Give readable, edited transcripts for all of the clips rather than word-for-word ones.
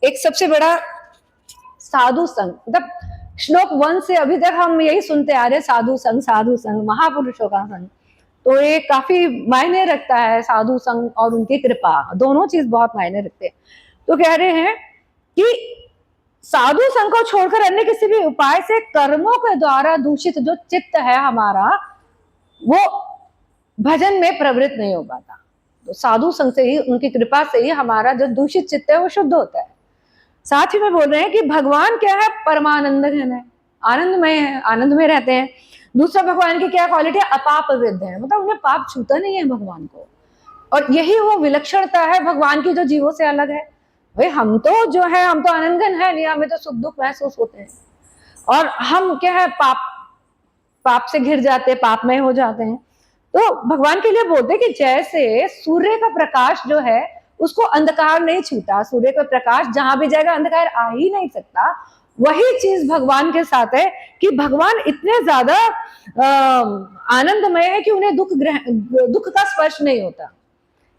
एक सबसे बड़ा साधु संघ, मतलब श्लोक 1 से अभी तक हम यही सुनते आ रहे, साधु संघ महापुरुषों का संघ। तो ये काफी मायने रखता है, साधु संघ और उनकी कृपा, दोनों चीज बहुत मायने रखते हैं। तो कह रहे हैं कि साधु संघ को छोड़कर अन्य किसी भी उपाय से कर्मों के द्वारा दूषित जो चित्त है हमारा, वो भजन में प्रवृत्त नहीं हो पाता। तो साधु संघ से ही, उनकी कृपा से ही हमारा जो दूषित चित्त है वो शुद्ध होता है। साथ ही में बोल रहे हैं कि भगवान क्या है, परमानंद घन है, आनंदमय है, आनंद में रहते हैं। दूसरा, भगवान की क्या क्वालिटी है, अपाप विद्ध है, मतलब उन्हें पाप छूता नहीं है भगवान को। और यही वो विलक्षणता है भगवान की जो जीवों से अलग है। भाई हम तो जो है, हम तो आनंदघन है नहीं, हमें तो सुख दुख महसूस होते हैं, और हम क्या है, पाप से घिर जाते हैं, पाप में हो जाते हैं। तो भगवान के लिए बोलते हैं कि जैसे सूर्य का प्रकाश जो है उसको अंधकार नहीं छूता, सूर्य का प्रकाश जहां भी जाएगा अंधकार आ ही नहीं सकता, वही चीज भगवान के साथ है कि भगवान इतने ज्यादा आनंदमय है कि उन्हें दुख का स्पर्श नहीं होता।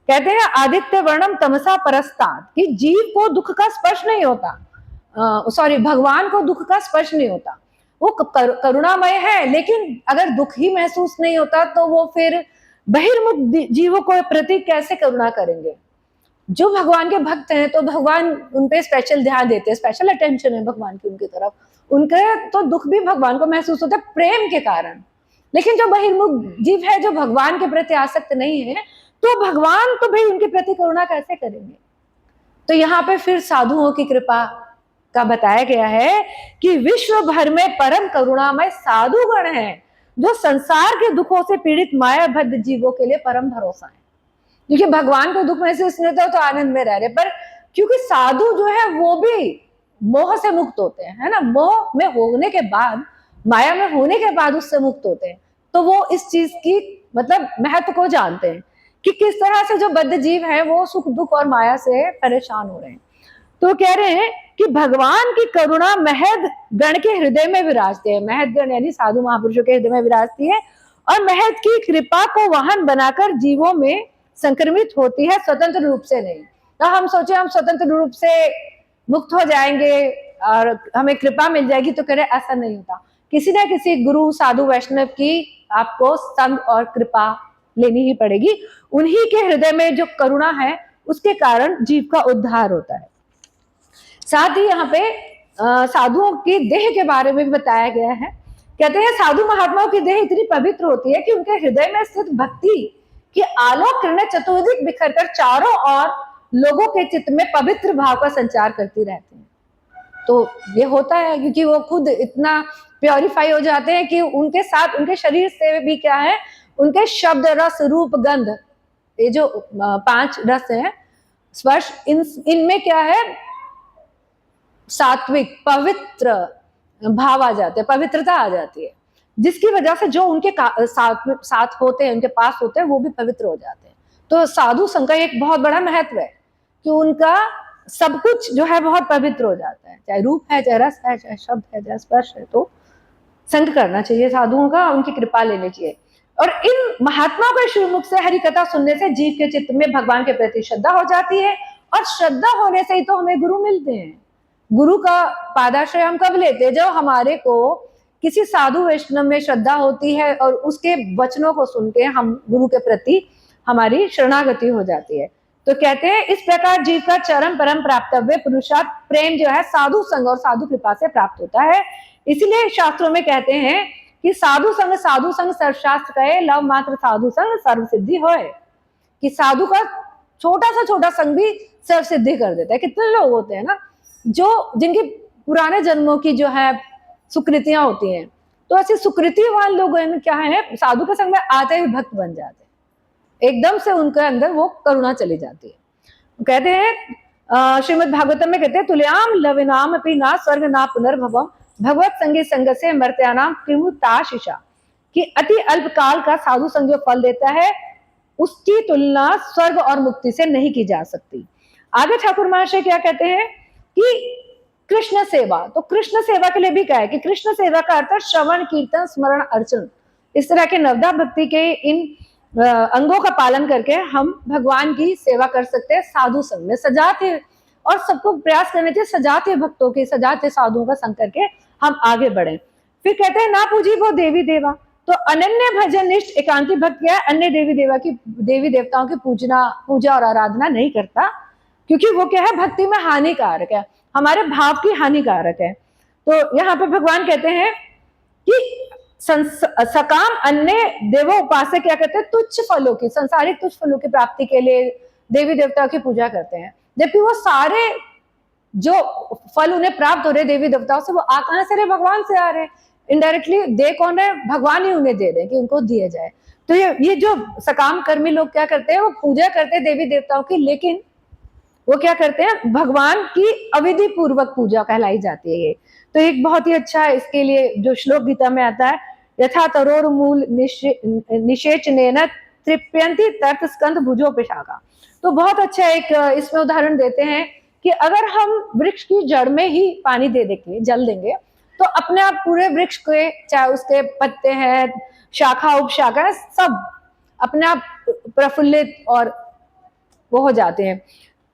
कहते हैं आदित्य वर्णम तमसा परस्तात्, कि जीव को दुख का स्पर्श नहीं होता, सॉरी, भगवान को दुख का स्पर्श नहीं होता। वो करुणामय है, लेकिन अगर दुख ही महसूस नहीं होता तो वो फिर बहिर्मुख जीवों को प्रति कैसे करुणा करेंगे। जो भगवान के भक्त हैं तो भगवान उन पे स्पेशल ध्यान देते हैं, स्पेशल अटेंशन है भगवान की उनकी तरफ। उनके तो दुख भी भगवान को महसूस होता है प्रेम के कारण। लेकिन जो बहिर्मुख जीव है, जो भगवान के प्रति आसक्त नहीं है, तो भगवान तो भाई उनके प्रति करुणा कैसे करेंगे। तो यहाँ पे फिर साधुओं की कृपा का बताया गया है कि विश्व भर में परम करुणामय साधुगण है, जो संसार के दुखों से पीड़ित मायाबद्ध जीवों के लिए परम भरोसा है। क्योंकि भगवान को दुख महसूस नहीं होता तो आनंद में रह रहे, पर क्योंकि साधु जो है वो भी मोह से मुक्त होते हैं, है ना, मोह में होने के बाद, माया में होने के बाद उससे मुक्त होते हैं। तो वो इस चीज की मतलब महत्व को जानते हैं कि किस तरह से जो बद्ध जीव है वो सुख दुख और माया से परेशान हो रहे हैं। तो कह रहे हैं कि भगवान की करुणा महद गण के हृदय में विराजती है, महद गण यानी साधु महापुरुषों के हृदय में विराजती है, और महद की कृपा को वाहन बनाकर जीवों में संक्रमित होती है, स्वतंत्र रूप से नहीं। तो हम सोचे हम स्वतंत्र रूप से मुक्त हो जाएंगे और हमें कृपा मिल जाएगी, तो कह रहे ऐसा नहीं होता। किसी ना किसी गुरु साधु वैष्णव की आपको संग और कृपा लेनी ही पड़ेगी। उन्हीं के हृदय में जो करुणा है उसके कारण जीव का उद्धार होता है। साथ ही यहाँ पे साधुओं की देह के बारे में भी बताया गया है। कहते हैं साधु महात्माओं की देह इतनी पवित्र होती है कि उनके हृदय में स्थित भक्ति की आलोक किरणें चतुर्दिक बिखरकर चारों ओर लोगों के चित्त में पवित्र भाव का संचार करती रहती हैं। तो ये होता है क्योंकि वो खुद इतना प्योरीफाई हो जाते हैं कि उनके साथ उनके शरीर से भी क्या है, उनके शब्द रस रूप गंध, ये जो 5 रस हैं, स्पर्श, इनमें क्या है, सात्विक पवित्र भाव आ जाते हैं, पवित्रता आ जाती है, जिसकी वजह से जो उनके साथ होते हैं, उनके पास होते हैं, वो भी पवित्र हो जाते हैं। तो साधु संघ का एक बहुत बड़ा महत्व है कि उनका सब कुछ जो है बहुत पवित्र हो जाता है, चाहे रूप है, चाहे रस है, चाहे शब्द है, चाहे स्पर्श है। तो संग करना चाहिए साधुओं का, उनकी कृपा लेनी चाहिए। और इन महात्माओं के श्रीमुख से हरि कथा सुनने से जीव के चित्त में भगवान के प्रति श्रद्धा हो जाती है, और श्रद्धा होने से ही तो हमें गुरु मिलते हैं। गुरु का पादाश्रय हम कब लेते हैं, जब हमारे को किसी साधु वैष्णव में श्रद्धा होती है और उसके वचनों को सुन के हम गुरु के प्रति हमारी शरणागति हो जाती है। तो कहते हैं इस प्रकार जीव का चरम परम प्राप्तव्य पुरुषार्थ प्रेम जो है साधु संग और साधु कृपा से प्राप्त होता है। इसलिए शास्त्रों में कहते हैं कि साधु संग सर्वशास्त्र कहे, लव मात्र साधु संग सर्व सिद्धि होए, कि साधु का छोटा संग भी सर्व सिद्धि कर देता है। कितने लोग होते हैं ना जो जिनकी पुराने जन्मों की जो है सुकृतियां होती हैं, तो ऐसे सुकृतिवान लोग क्या है, साधु के संग में आते ही भक्त बन जाते हैं, एकदम से उनके अंदर वो करुणा चली जाती है। कहते हैं श्रीमद् भागवतम में कहते हैं तुल्याम लविनाम अपि ना स्वर्ग ना पुनर्भवम भगवत संगी संग से मर्त्यानाम किमुताशिषा, कि अति अल्प काल का साधु संग जो फल देता है उसकी तुलना स्वर्ग और मुक्ति से नहीं की जा सकती। आगे ठाकुर महाशय क्या कहते हैं कि कृष्ण सेवा, तो कृष्ण सेवा के लिए भी क्या है कि कृष्ण सेवा का अर्थ श्रवण कीर्तन स्मरण अर्चन, इस तरह के नवदा भक्ति के इन अंगों का पालन करके हम भगवान की सेवा कर सकते हैं साधु संग में। सजाते और सबको प्रयास करना चाहिए सजाते भक्तों के, सजाते साधुओं का संग करके हम आगे बढ़े। फिर कहते हैं ना पूजी वो देवी देवा, तो अनन्य भजन निष्ठ एकांती भक्त क्या है, अन्य देवी देवताओं की पूजा और आराधना नहीं करता, क्योंकि वो क्या है, भक्ति में हानिकारक है, हमारे भाव की हानिकारक है। तो यहाँ पे भगवान कहते हैं कि सकाम अन्य देवो उपासक क्या करते हैं, तुच्छ फलों की, संसारिक तुच्छ फलों की प्राप्ति के लिए देवी देवताओं की पूजा करते हैं, जबकि वो सारे जो फल उन्हें प्राप्त हो रहे देवी देवताओं से, वो कहां से रहे, भगवान से आ रहे हैं। इनडायरेक्टली दे कौन है, भगवान ही उन्हें दे रहे हैं कि उनको दिए जाए। तो ये जो सकाम कर्मी लोग क्या करते हैं, वो पूजा करते हैं देवी देवताओं की, लेकिन वो क्या करते हैं, भगवान की अविधि पूर्वक पूजा कहलाई जाती है ये। तो एक बहुत ही अच्छा है इसके लिए जो श्लोक गीता में आता है, यथा तरोर मूल निषेचनेन तृप्यंती तर्थ स्कंद भुजो पिशाका। तो बहुत अच्छा एक इसमें उदाहरण देते हैं कि अगर हम वृक्ष की जड़ में ही पानी दे देंगे, जल देंगे, तो अपने आप पूरे वृक्ष के, चाहे उसके पत्ते हैं, शाखा उपशाखा है, सब अपने आप प्रफुल्लित और वो हो जाते हैं।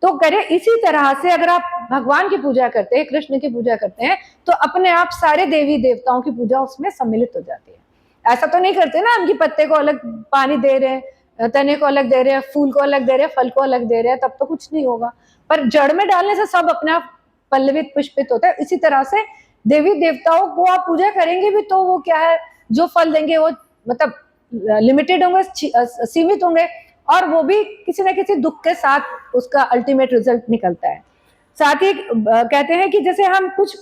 तो करे इसी तरह से अगर आप भगवान की पूजा करते हैं, कृष्ण की पूजा करते हैं, तो अपने आप सारे देवी देवताओं की पूजा उसमें सम्मिलित हो जाती है। ऐसा तो नहीं करते ना हम कि पत्ते को अलग पानी दे रहे हैं, तने को अलग दे रहे हैं, फूल को अलग दे रहे हैं, फल को अलग दे रहे हैं, तब तो कुछ नहीं होगा। पर जड़ में डालने से सब अपने आप पल्लवित पुष्पित होता है। इसी तरह से देवी देवताओं को आप पूजा करेंगे भी तो वो क्या है, जो फल देंगे वो मतलब लिमिटेड होंगे, सीमित होंगे, और वो भी किसी न किसी दुख के साथ उसका अल्टीमेट रिजल्ट निकलता है। साथ ही कहते हैं कि जैसे हम कुछ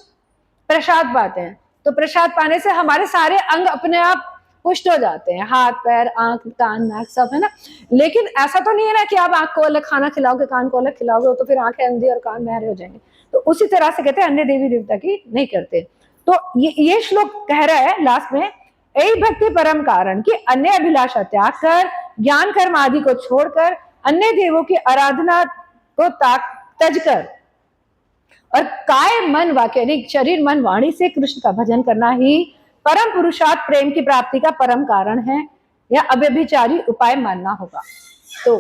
प्रसाद पाते हैं, तो प्रसाद पाने से हमारे सारे अंग अपने आप पुष्ट हो जाते हैं, हाथ पैर आंख कान नाक सब, है ना। लेकिन ऐसा तो नहीं है ना कि आप आंख को अलग खाना खिलाओगे, कान को अलग खिलाओगे, तो फिर आंखें अंधी और कान बहरे हो जाएंगे। तो उसी तरह से कहते हैं अन्य देवी देवता की नहीं करते। तो ये श्लोक कह रहा है लास्ट में, यही भक्ति परम कारण कि अन्य अभिलाषा त्याग कर, ज्ञान कर्म आदि को छोड़कर अन्य देवों की आराधना को तज कर और काय मन वाक्य शरीर मन वाणी से कृष्ण का भजन करना ही परम पुरुषार्थ प्रेम की प्राप्ति का परम कारण है, या अव्यभिचारी उपाय मानना होगा। तो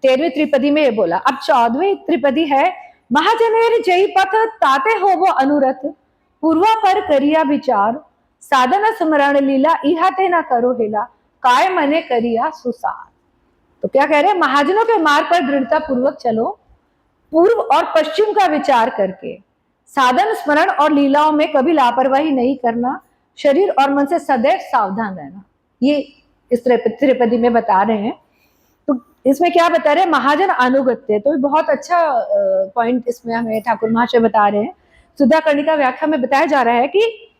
13वीं त्रिपदी में ये बोला। अब 14वीं त्रिपदी है, महाजनेर जय पथ ताते हो वो अनुरथ, पूर्वा पर करिया विचार, साधन स्मरण लीला इहाते ना करो हेला, काय मने करिया सुसार। तो क्या कह रहे हैं, महाजनों के मार्ग पर दृढ़ता पूर्वक चलो, पूर्व और पश्चिम का विचार करके, साधन स्मरण और लीलाओं में कभी लापरवाही नहीं करना, शरीर और मन से सदैव सावधान रहना। ये इस त्रिपदी में बता रहे हैं। तो इसमें क्या बता रहे हैं, महाजन अनुगत्य। तो बहुत अच्छा पॉइंट इसमें हमें ठाकुर महाशय बता रहे हैं। सुधा कर्णिका व्याख्या में बताया जा रहा है कि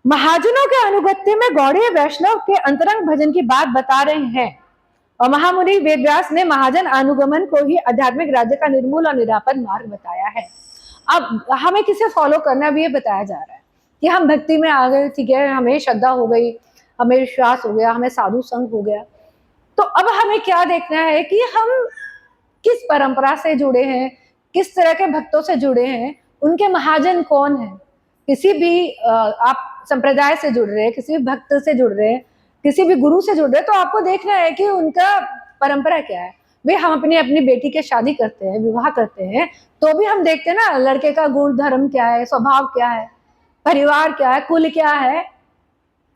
महाजनों के अनुगत्य में गौड़ीय वैष्णव के अंतरंग भजन की बात बता रहे हैं, और महामुनि वेदव्यास ने महाजन अनुगमन को ही आध्यात्मिक राज्य का निर्मूल और निरापद मार्ग बताया है। अब हमें किसे फॉलो करना भी ये बताया जा रहा है कि हम भक्ति में आ गए, ठीक है, हमें श्रद्धा हो गई, हमें विश्वास हो गया, हमें साधु संग हो गया, तो अब हमें क्या देखना है कि हम किस परंपरा से जुड़े हैं, किस तरह के भक्तों से जुड़े हैं, उनके महाजन कौन है। किसी भी आप संप्रदाय से जुड़ रहे हैं, किसी भी भक्त से जुड़ रहे हैं, किसी भी गुरु से जुड़ रहे हैं, तो आपको देखना है कि उनका परंपरा क्या है। वे हम अपनी बेटी के शादी करते हैं, विवाह करते हैं, तो भी हम देखते हैं ना लड़के का गुण धर्म क्या है, स्वभाव क्या है, परिवार क्या है, कुल क्या है,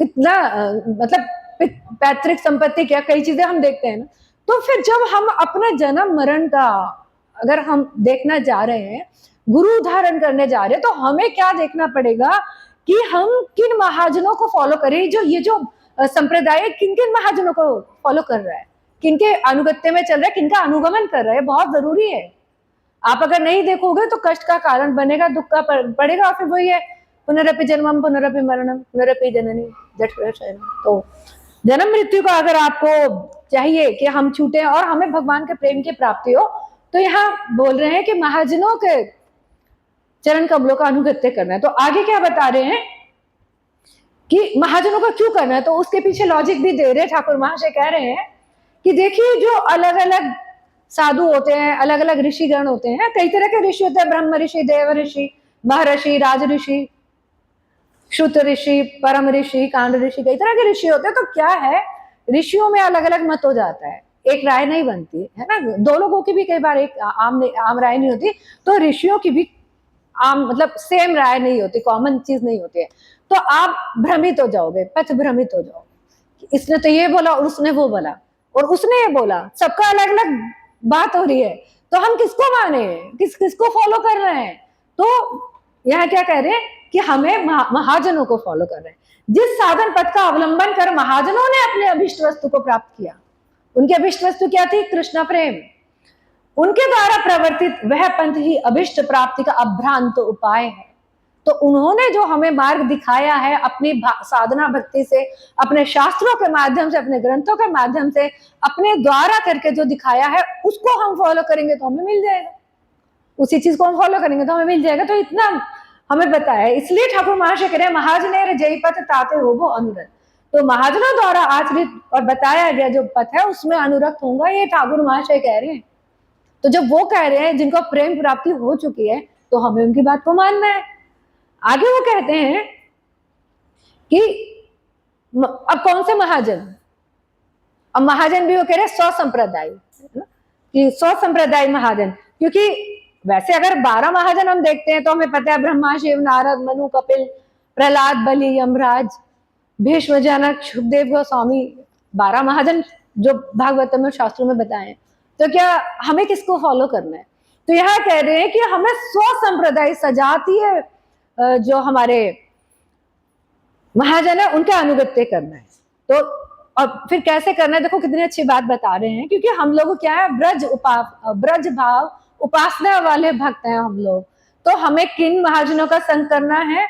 कितना मतलब पैतृक संपत्ति क्या, कई चीजें हम देखते हैं ना। तो फिर जब हम अपने जन्म मरण का अगर हम देखना जा रहे हैं, गुरु धारण करने जा रहे हैं, तो हमें क्या देखना पड़ेगा कि हम किन महाजनों को फॉलो करें। जो ये जो संप्रदाय किन किन महाजनों को फॉलो कर रहा है, किनके अनुगत्य में चल रहा है, किनका अनुगमन कर रहा है, बहुत जरूरी है। आप अगर नहीं देखोगे तो कष्ट का कारण बनेगा, दुख का पड़ेगा, और फिर वही है पुनरपि जन्मम पुनरपि मरणम पुनरपि जननी जठर शयनम। तो जन्म मृत्यु का अगर आपको चाहिए कि हम छूटे और हमें भगवान के प्रेम की प्राप्ति हो, तो यहाँ बोल रहे हैं कि महाजनों के चरण कमलों का अनुगत्य करना है। तो आगे क्या बता रहे हैं कि महाजनों का क्यों करना है, तो उसके पीछे लॉजिक भी दे रहे हैं। ठाकुर महाशय कह रहे हैं कि देखिए, जो अलग अलग साधु होते हैं, अलग अलग ऋषिगण होते हैं, कई तरह के ऋषि होते हैं, ब्रह्म ऋषि, देव ऋषि, महर्षि, राज ऋषि, श्रुत ऋषि, परम ऋषि, कांड ऋषि, कई तरह के ऋषि होते हैं। तो क्या है, ऋषियों में अलग अलग मत हो जाता है। एक राय नहीं बनती है ना, दो लोगों की भी कई बार एक आम राय नहीं होती, तो ऋषियों की भी आम मतलब सेम राय नहीं होती, कॉमन चीज नहीं होती है, तो आप भ्रमित हो जाओगे, पथ भ्रमित हो जाओगे, इसने तो ये बोला और उसने वो बोला और उसने ये बोला, सबका अलग अलग बात हो रही है, तो हम किसको माने, किसको फॉलो कर रहे हैं। तो यहाँ क्या कह रहे हैं कि हमें महाजनों को फॉलो कर रहे हैं, जिस साधन पथ का अवलंबन कर महाजनों ने अपने अभिष्ट वस्तु को प्राप्त किया। उनकी अभिष्ट वस्तु क्या थी? कृष्ण प्रेम। उनके द्वारा प्रवर्तित वह पंथ ही अभिष्ट प्राप्ति का अभ्रांत उपाय है। तो उन्होंने जो हमें मार्ग दिखाया है अपनी साधना भक्ति से, अपने शास्त्रों के माध्यम से, अपने ग्रंथों के माध्यम से, अपने द्वारा करके जो दिखाया है, उसको हम फॉलो करेंगे तो हमें मिल जाएगा, उसी चीज को हम फॉलो करेंगे तो हमें मिल जाएगा। तो इतना हमें बताया, इसलिए ठाकुर महाशय कह रहे हैं महाजनेर जय पथ ताते हो वो अनुरक्त। तो महाजनों द्वारा आचरित और बताया गया जो पथ है उसमें अनुरक्त होगा, ये ठाकुर महाशय कह रहे हैं। तो जब वो कह रहे हैं जिनको प्रेम प्राप्ति हो चुकी है, तो हमें उनकी बात को मानना है। आगे वो कहते हैं कि अब कौन से महाजन, अब महाजन भी वो कह रहे हैं स्वसंप्रदाय, कि स्वसंप्रदाय महाजन, क्योंकि वैसे अगर 12 महाजन हम देखते हैं तो हमें पता है ब्रह्मा, शिव, नारद, मनु, कपिल, प्रहलाद, बलि, यमराज, भीष्म, जनक, सुखदेव गोस्वामी, 12 महाजन जो भागवत में शास्त्रों में बताए। तो क्या हमें किसको फॉलो करना है? तो यहाँ कह रहे हैं कि हमें स्वसंप्रदाय सजातीय जो हमारे महाजन है उनके अनुगत्य करना है। तो और फिर कैसे करना है, देखो कितनी अच्छी बात बता रहे हैं, क्योंकि हम लोग क्या है ब्रज भाव उपासना वाले भक्त हैं हम लोग। तो हमें किन महाजनों का संग करना है?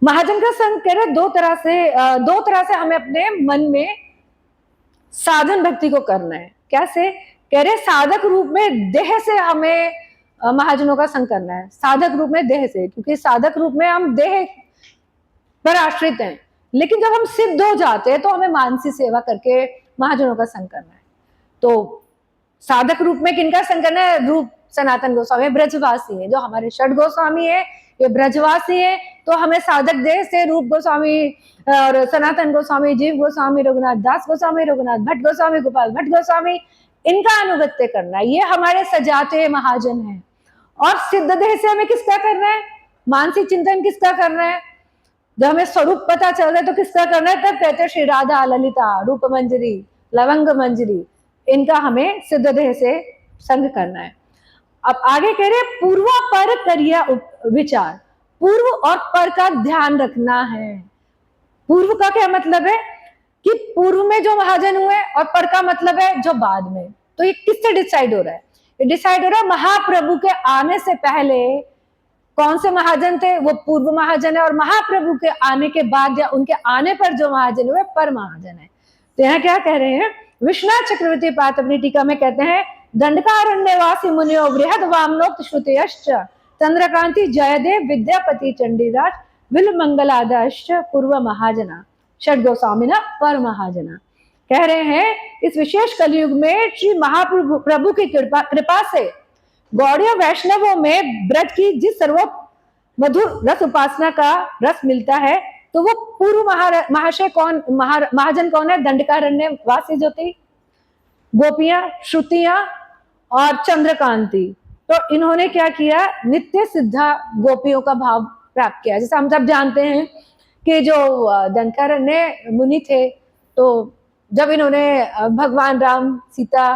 महाजन का संग कह रहे दो तरह से हमें अपने मन में साधन भक्ति को करना है। कैसे? कह रहे साधक रूप में देह से हमें महाजनों का संग करना है, साधक रूप में देह से, क्योंकि साधक रूप में हम देह पर आश्रित हैं, लेकिन जब हम सिद्ध हो जाते हैं तो हमें मानसी सेवा करके महाजनों का संग करना है। तो साधक रूप में किनका संग करना है? रूप सनातन गोस्वामी ब्रजवासी है, जो हमारे षड गोस्वामी है ये ब्रजवासी है। तो हमें साधक देह से रूप गोस्वामी और सनातन गोस्वामी, जीव गोस्वामी, रघुनाथ दास गोस्वामी, रघुनाथ भट्ट गोस्वामी, गोपाल भट्ट गोस्वामी, इनका अनुगत्य करना है, ये हमारे सजाते महाजन हैं। और सिद्ध देह से हमें किसका करना है? मानसिक चिंतन किसका करना है? जब हमें स्वरूप पता चल रहा है तो किसका करना है? तब कहते हैं श्री राधा, ललिता, रूप मंजरी, लवंग मंजरी, इनका हमें सिद्ध देह से संग करना है। अब आगे कह रहे पूर्व पर करिया विचार, पूर्व और पर का ध्यान रखना है। पूर्व का क्या मतलब है? कि पूर्व में जो महाजन हुए, और पर का मतलब है जो बाद में। तो ये किससे डिसाइड हो रहा है? ये डिसाइड हो रहा है महाप्रभु के आने से पहले कौन से महाजन थे, वो पूर्व महाजन है, और महाप्रभु के आने के बाद या उनके आने पर जो महाजन हुए पर महाजन है। तो यहाँ क्या कह रहे हैं? विश्वनाथ चक्रवर्ती पाठ अपनी टीका में कहते हैं दंडकारण्यवासी मुनियो बृहद वामनोक्त श्रुतयश्च चंद्रकांति जयदेव विद्यापति चंडीराज विल मंगलादाश्च पूर्व महाजना षड गोस्वामिना पर महाजना। कह रहे हैं इस विशेष कलयुग में श्री महाप्रभु प्रभु की कृपा से गौड़ीय वैष्णवों में ब्रज की जिस सर्व मधुर रस उपासना का रस मिलता है, तो वो पूर्व महाशय कौन, महाजन कौन है? दंडकारण्य वासी जो थी, गोपियां, श्रुतियां और चंद्रकांति। तो इन्होंने क्या किया? नित्य सिद्धा गोपियों का भाव प्राप्त किया। जैसे हम सब जानते हैं कि जो दंडकारण्य मुनि थे, तो जब इन्होंने भगवान राम, सीता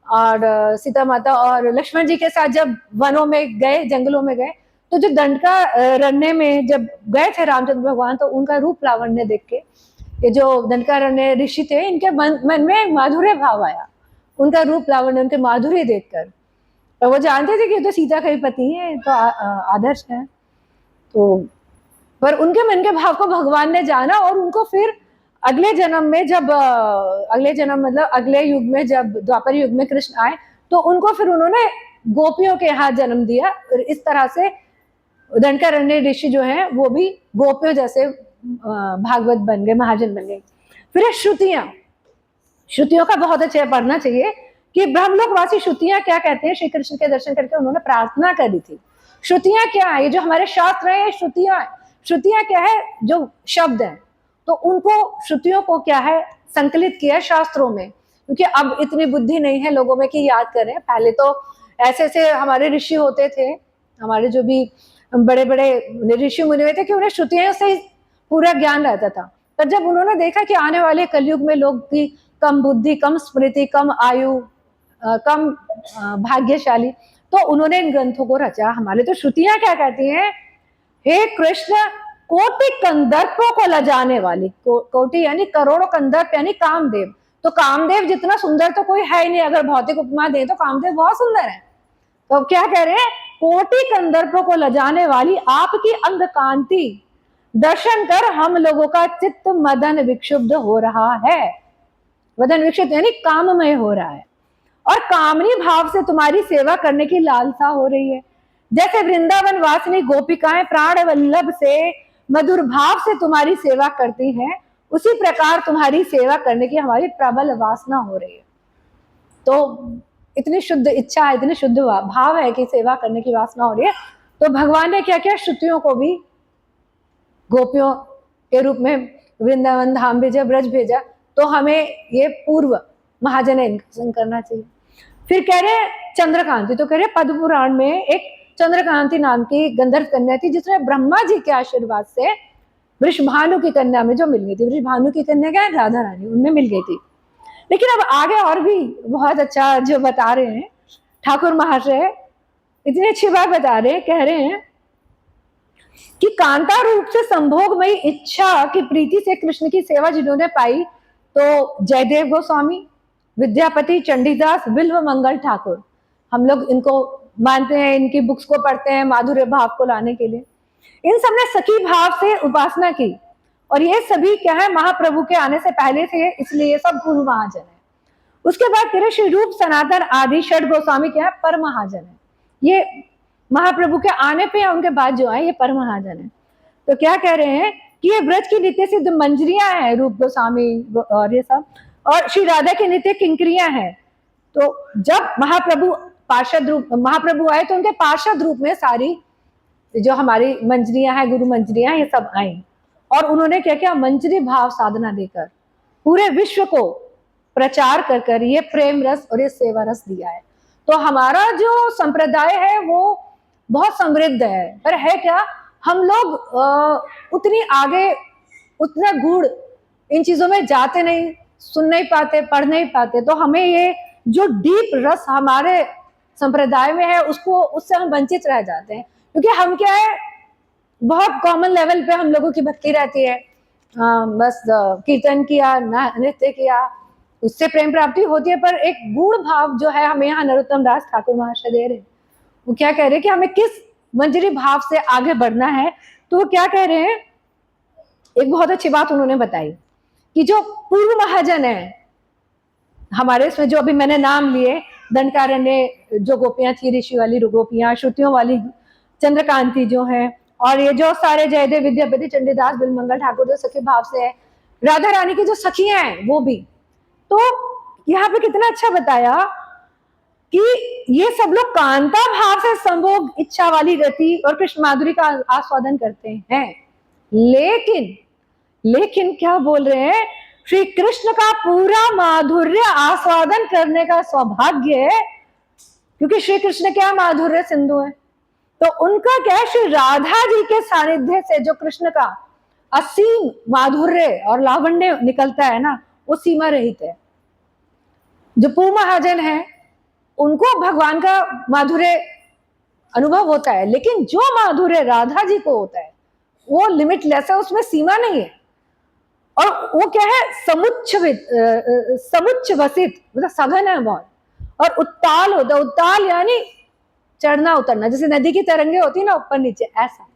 और सीता माता और लक्ष्मण जी के साथ जब वनों में गए, जंगलों में गए, तो जो दंडकारण्य में जब गए थे रामचंद्र भगवान, तो उनका रूप लावण्य देख के ये जो दंडकारण्य ऋषि थे, इनके मन में माधुर्य भाव आया, उनका रूप लावण्य, उनके माधुर्य देखकर। तो वो जानते थे कि तो सीता का ही पति है, तो आदर्श है। तो पर उनके मन के भाव को भगवान ने जाना, और उनको फिर अगले जन्म में जब अगले जन्म मतलब अगले युग में जब द्वापर युग में कृष्ण आए, तो उनको फिर उन्होंने गोपियों के हाथ जन्म दिया। और इस तरह से दंडकारण्य ऋषि जो हैं वो भी गोपियों जैसे भागवत बन गए, महाजन बन गए। फिर श्रुतियां, श्रुतियों का बहुत अच्छे पढ़ना चाहिए कि ब्रह्मलोकवासी श्रुतियां क्या कहते हैं। श्री कृष्ण के दर्शन करके उन्होंने प्रार्थना करी थी। श्रुतियां क्या है? ये जो हमारे शास्त्र है, श्रुतियां क्या है? जो शब्द है, तो उनको श्रुतियों को क्या है संकलित किया शास्त्रों में, क्योंकि अब इतनी बुद्धि नहीं है लोगों में कि याद करें। पहले तो ऐसे ऐसे हमारे ऋषि होते थे, हमारे जो भी बड़े बड़े ऋषि मुनि हुए थे, कि उन्हें श्रुतियों से ही पूरा ज्ञान रहता था। पर जब उन्होंने देखा कि आने वाले कलयुग में लोग की कम बुद्धि, कम स्मृति, कम आयु, कम भाग्यशाली, तो उन्होंने इन ग्रंथों को रचा। हमारे तो श्रुतियां क्या कहती हैं, हे कृष्ण, कोटि कंदर्पों को लजाने वाली, कोटि यानी करोड़ों, कंदर्प यानी कामदेव, तो कामदेव जितना सुंदर तो कोई है ही नहीं। अगर भौतिक उपमा दे तो कामदेव बहुत सुंदर है। तो क्या कह रहे हैं, कोटि कंदर्पों को लजाने वाली आपकी अंग कांति दर्शन कर हम लोगों का चित्त मदन विक्षुब्ध हो रहा है। मदन विक्षुब्ध यानी काममय हो रहा है, और कामनी भाव से तुम्हारी सेवा करने की लालसा हो रही है। जैसे वृंदावन वासिनी गोपिकाएं प्राण वल्लभ से मधुर भाव से तुम्हारी सेवा करती हैं, उसी प्रकार तुम्हारी सेवा करने की हमारी प्रबल वासना हो रही है। तो इतनी शुद्ध इच्छा है, इतनी शुद्ध भाव है कि सेवा करने की वासना हो रही है। तो भगवान ने क्या किया, श्रुतियों को भी गोपियों के रूप में वृंदावन धाम भेजा, ब्रज भेजा। तो हमें ये पूर्व महाजन इनकसन करना चाहिए। फिर कह रहे चंद्रकांति, तो कह रहे पद्म पुराण में एक चंद्रकांति नाम की गंधर्व कन्या थी, जिसने ब्रह्मा जी के आशीर्वाद से वृषभानु की कन्या में जो मिल गई थी। वृषभानु की कन्या क्या है, राधा रानी, उनमें मिल गई थी। लेकिन अब आगे और भी बहुत अच्छा जो बता रहे हैं ठाकुर महाशय, इतनी अच्छी बात बता रहे हैं। कह रहे हैं कि कांता रूप से संभोगमयी इच्छा की प्रीति से कृष्ण की सेवा जिन्होंने पाई, तो जयदेव गोस्वामी, विद्यापति, चंडीदास, बिल्व मंगल ठाकुर, हम लोग इनको मानते हैं, इनकी बुक्स को पढ़ते हैं माधुर्य भाव को लाने के लिए। इन सबने सखी भाव से उपासना की, और ये सभी क्या है, महाप्रभु के आने से पहले थे, इसलिए ये सब पूर्व महाजन है। उसके बाद तेरे श्री रूप, सनातन आदि षड गोस्वामी क्या है, पर महाजन है। ये महाप्रभु के आने पे या उनके बाद जो आए, ये पर महाजन है। तो क्या कह रहे हैं कि ये ब्रज की नित्य सिद्ध मंजरियां हैं, रूप गोस्वामी और ये सब, और श्री राधा की नित्य किंकरियां हैं। तो जब महाप्रभु पार्षद रूप, महाप्रभु आए, तो उनके पार्षद रूप में सारी जो हमारी मंजरियां हैं, गुरु मंजरियां, ये सब आई, और उन्होंने क्या किया, मंजरी भाव साधना देकर पूरे विश्व को प्रचार कर कर ये प्रेम रस और ये सेवा रस दिया है। तो हमारा जो संप्रदाय है वो बहुत समृद्ध है, पर है क्या, हम लोग उतनी आगे, उतना गूढ़ इन चीजों में जाते नहीं, सुन नहीं पाते, पढ़ नहीं पाते। तो हमें ये जो डीप रस हमारे संप्रदाय में है, उसको, उससे हम वंचित रह जाते हैं। क्योंकि हम क्या है, बहुत कॉमन लेवल पे हम लोगों की भक्ति रहती है, बस कीर्तन किया, नृत्य किया, उससे प्रेम प्राप्ति होती है। पर एक गूढ़ भाव जो है हमें यहाँ नरोत्तम दास ठाकुर महाशय दे रहे, वो क्या कह रहे हैं कि हमें किस मंजरी भाव से आगे बढ़ना है। तो वो क्या कह रहे हैं, एक बहुत अच्छी बात उन्होंने बताई कि जो पूर्व महाजन है हमारे, इसमें जो अभी मैंने नाम लिए, दंडकारण्य जो गोपियां थी, ऋषि वाली गोपियां, श्रुतियों वाली चंद्रकांति जो है, और ये जो सारे जयदेव, विद्यापति, चंडीदास, बिलमंगल ठाकुर जो सखी भाव से है, राधा रानी की जो सखियां हैं वो भी। तो यहाँ पे कितना अच्छा बताया कि ये सब लोग कांता भाव से संभोग इच्छा वाली गति और कृष्ण माधुरी का आस्वादन करते हैं। लेकिन क्या बोल रहे हैं, श्री कृष्ण का पूरा माधुर्य आस्वादन करने का सौभाग्य, क्योंकि श्री कृष्ण क्या माधुर्य सिंधु है, तो उनका क्या है, श्री राधा जी के सानिध्य से जो कृष्ण का असीम माधुर्य और लावण्य निकलता है ना, वो सीमा रहित है। जो पूर्व महाजन है उनको भगवान का माधुर्य अनुभव होता है, लेकिन जो माधुर्य राधा जी को होता है वो लिमिटलेस है, उसमें सीमा नहीं है। और वो क्या है, समुच्च वसित, मतलब सघन है बहुत, और उत्ताल होता है। उत्ताल यानी चढ़ना उतरना, जैसे नदी की तरंगे होती है ना, ऊपर नीचे, ऐसा।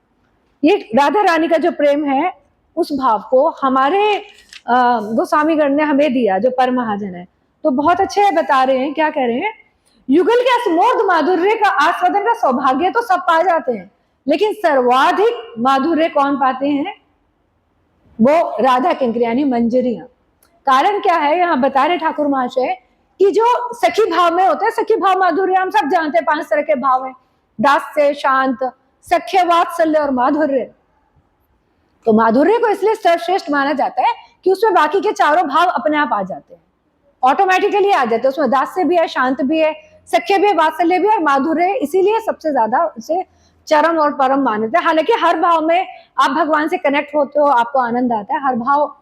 ये राधा रानी का जो प्रेम है, उस भाव को हमारे गोस्वामीगण ने हमें दिया, जो पर महाजन है। तो बहुत अच्छे बता रहे हैं, क्या कह रहे हैं, युगल के असमोर्ध माधुर्य का आस्वादन का सौभाग्य तो सब पा जाते हैं, लेकिन सर्वाधिक माधुर्य कौन पाते हैं, वो राधा किंकरी यानी मंजरियां। कारण क्या है, यहाँ बता रहे ठाकुर महाशय कि जो सखी भाव में होते हैं, सखी भाव माधुर्य हम सब जानते हैं, 5 तरह के भाव हैं, दास्य, शांत, सख्य, वात्सल्य और माधुर्य। तो माधुर्य को इसलिए सर्वश्रेष्ठ माना जाता है कि उसमें बाकी के चारों भाव अपने आप आ जाते हैं। ऑटोमेटिकली आ जाते हैं। उसमें दास्य भी है, शांत भी है, सख्य भी है, वात्सल्य भी है और माधुर्य है, इसीलिए सबसे ज्यादा उसे चरम और परम मानते हैं। हालांकि हर भाव में आप भगवान से कनेक्ट होते हो, आपको आनंद आता है, हर भाव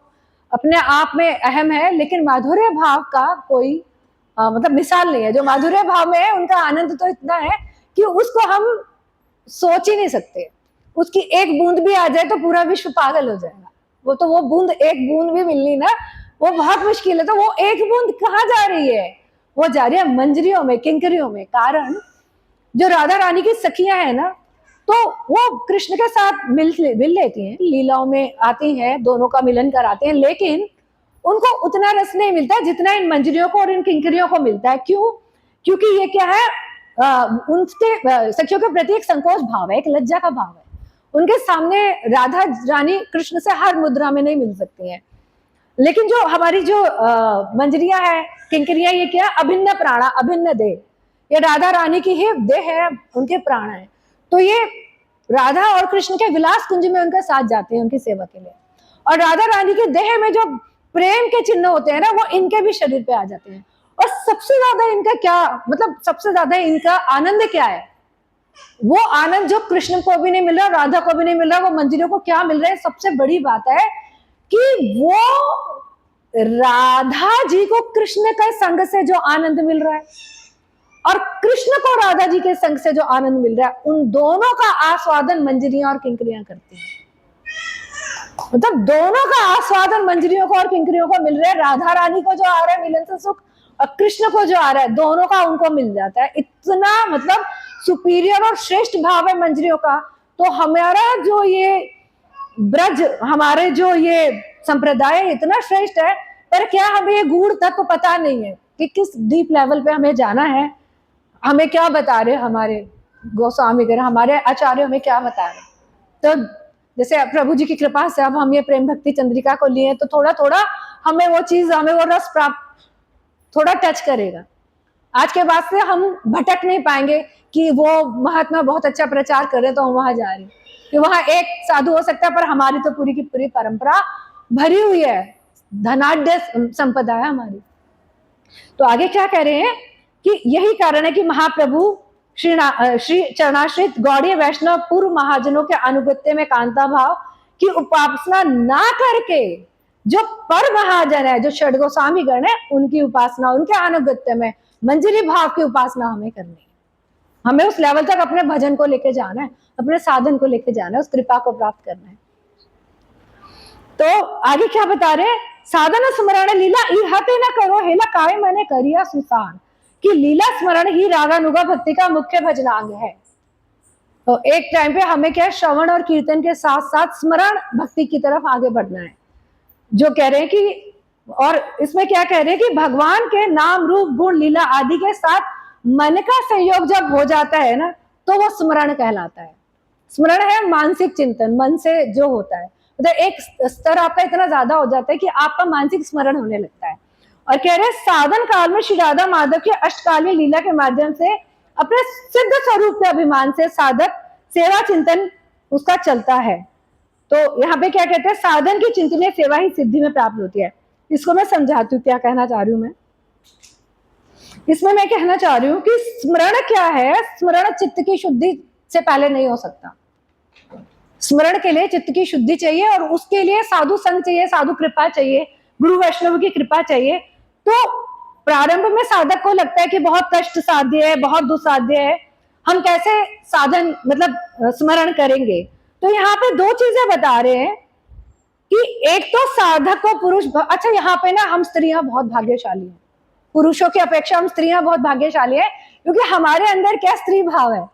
अपने आप में अहम है, लेकिन माधुर्य भाव का कोई मतलब मिसाल नहीं है। जो माधुर्य भाव में है उनका आनंद तो इतना है कि उसको हम सोच ही नहीं सकते। उसकी एक बूंद भी आ जाए तो पूरा विश्व पागल हो जाएगा। वो बूंद, एक बूंद भी मिलनी ना, वो बहुत मुश्किल है। तो वो एक बूंद कहाँ जा रही है? वो जा रही है मंजरियों में, किंकरियों में। कारण जो राधा रानी की सखियां है ना, तो वो कृष्ण के साथ मिल लेती हैं, लीलाओं में आती हैं, दोनों का मिलन कराते हैं, लेकिन उनको उतना रस नहीं मिलता जितना इन मंजरियों को और इन किंकरियों को मिलता है। क्यों? क्योंकि ये क्या है, उनके सखियों के प्रति एक संकोच भाव है, एक लज्जा का भाव है। उनके सामने राधा रानी कृष्ण से हर मुद्रा में नहीं मिल सकती हैं। लेकिन जो हमारी जो मंजरियां है, किंकरियां, ये क्या, अभिन्न प्राणा, अभिन्न देह, ये राधा रानी की ही देह है, उनके प्राण है। तो ये राधा और कृष्ण के विलास कुंज में उनके साथ जाते हैं उनकी सेवा के लिए। और राधा रानी के देह में जो प्रेम के चिन्ह होते हैं ना, वो इनके भी शरीर पे आ जाते हैं। और सबसे ज्यादा इनका क्या मतलब, सबसे ज्यादा इनका आनंद क्या है? वो आनंद जो कृष्ण को भी नहीं मिल रहा, राधा को भी नहीं मिल रहा, वो मंजिलों को क्या मिल रहा है? सबसे बड़ी बात है कि वो राधा जी को कृष्ण के संग से जो आनंद मिल रहा है और कृष्ण को राधा जी के संग से जो आनंद मिल रहा है, उन दोनों का आस्वादन मंजरियां और किंकरियां करती हैं। मतलब दोनों का आस्वादन मंजरियों को और किंकरियों को मिल रहा है। राधा रानी को जो आ रहा है मिलन से सुख, और कृष्ण को जो आ रहा है, दोनों का उनको मिल जाता है। इतना मतलब सुपीरियर और श्रेष्ठ भाव है मंजरियों का। तो हमारा जो ये ब्रज, हमारे जो ये संप्रदाय इतना श्रेष्ठ है, पर क्या हमें ये गूढ़ तत्व पता नहीं है कि किस डीप लेवल पे हमें जाना है। हमें क्या बता रहे हमारे गोस्वामी वगैरह, हमारे आचार्य हमें क्या बता रहे? तो जैसे प्रभु जी की कृपा से अब हम ये प्रेम भक्ति चंद्रिका को लिए, तो थोड़ा थोड़ा हमें वो चीज, हमें वो रस प्राप्त थोड़ा टच करेगा। आज के बाद से हम भटक नहीं पाएंगे कि वो महात्मा बहुत अच्छा प्रचार कर रहे तो हम वहां जा रहे हैं, कि वहां एक साधु हो सकता है, पर हमारी तो पूरी की पूरी परंपरा भरी हुई है, धनाढ्य संपदा है हमारी। तो आगे क्या कह रहे हैं कि यही कारण है कि महाप्रभु श्री चरणाश्रित गौड़ीय वैष्णव पूर्व महाजनों के अनुगत्य में कांता भाव की उपासना ना करके जो पर महाजन है, जो षड गोस्वामी गण है, उनकी उपासना, उनके अनुगत्य में मंजरी भाव की उपासना हमें करनी है। हमें उस लेवल तक अपने भजन को लेके जाना है, अपने साधन को लेके जाना है, उस कृपा को प्राप्त करना है। तो आगे क्या बता रहे? साधन स्मरण लीला इहते न करो हेला काय मैंने करिया सुसार, कि लीला स्मरण ही रागानुगा भक्ति का मुख्य भजनांग है। तो एक टाइम पे हमें क्या, श्रवण और कीर्तन के साथ साथ स्मरण भक्ति की तरफ आगे बढ़ना है। जो कह रहे हैं कि, और इसमें क्या कह रहे हैं कि भगवान के नाम रूप गुण लीला आदि के साथ मन का संयोग जब हो जाता है ना, तो वो स्मरण कहलाता है। स्मरण है मानसिक चिंतन, मन से जो होता है, मतलब एक स्तर आपका इतना ज्यादा हो जाता है कि आपका मानसिक स्मरण होने लगता है। और कह रहे हैं साधन काल में श्री राधा माधव के अष्टकालीन लीला के माध्यम से अपने सिद्ध स्वरूप के अभिमान से साधक सेवा चिंतन उसका चलता है। तो यहाँ पे क्या कहते हैं, साधन की चिंतनीय सेवा ही सिद्धि में प्राप्त होती है। इसको मैं समझाती हूँ क्या कहना चाह रही हूँ मैं। इसमें मैं कहना चाह रही हूँ कि स्मरण क्या है, स्मरण चित्त की शुद्धि से पहले नहीं हो सकता। स्मरण के लिए चित्त की शुद्धि चाहिए और उसके लिए साधु संग चाहिए, साधु कृपा चाहिए, गुरु वैष्णव की कृपा चाहिए। तो प्रारंभ में साधक को लगता है कि बहुत कष्ट साध्य है, बहुत दुसाध्य है, हम कैसे साधन मतलब स्मरण करेंगे। तो यहाँ पे दो चीजें बता रहे हैं कि एक तो साधक को पुरुष, अच्छा यहाँ पे ना हम स्त्रियां बहुत भाग्यशाली हैं, पुरुषों की अपेक्षा हम स्त्रियां बहुत भाग्यशाली है, क्योंकि हमारे अंदर क्या स्त्री भाव है।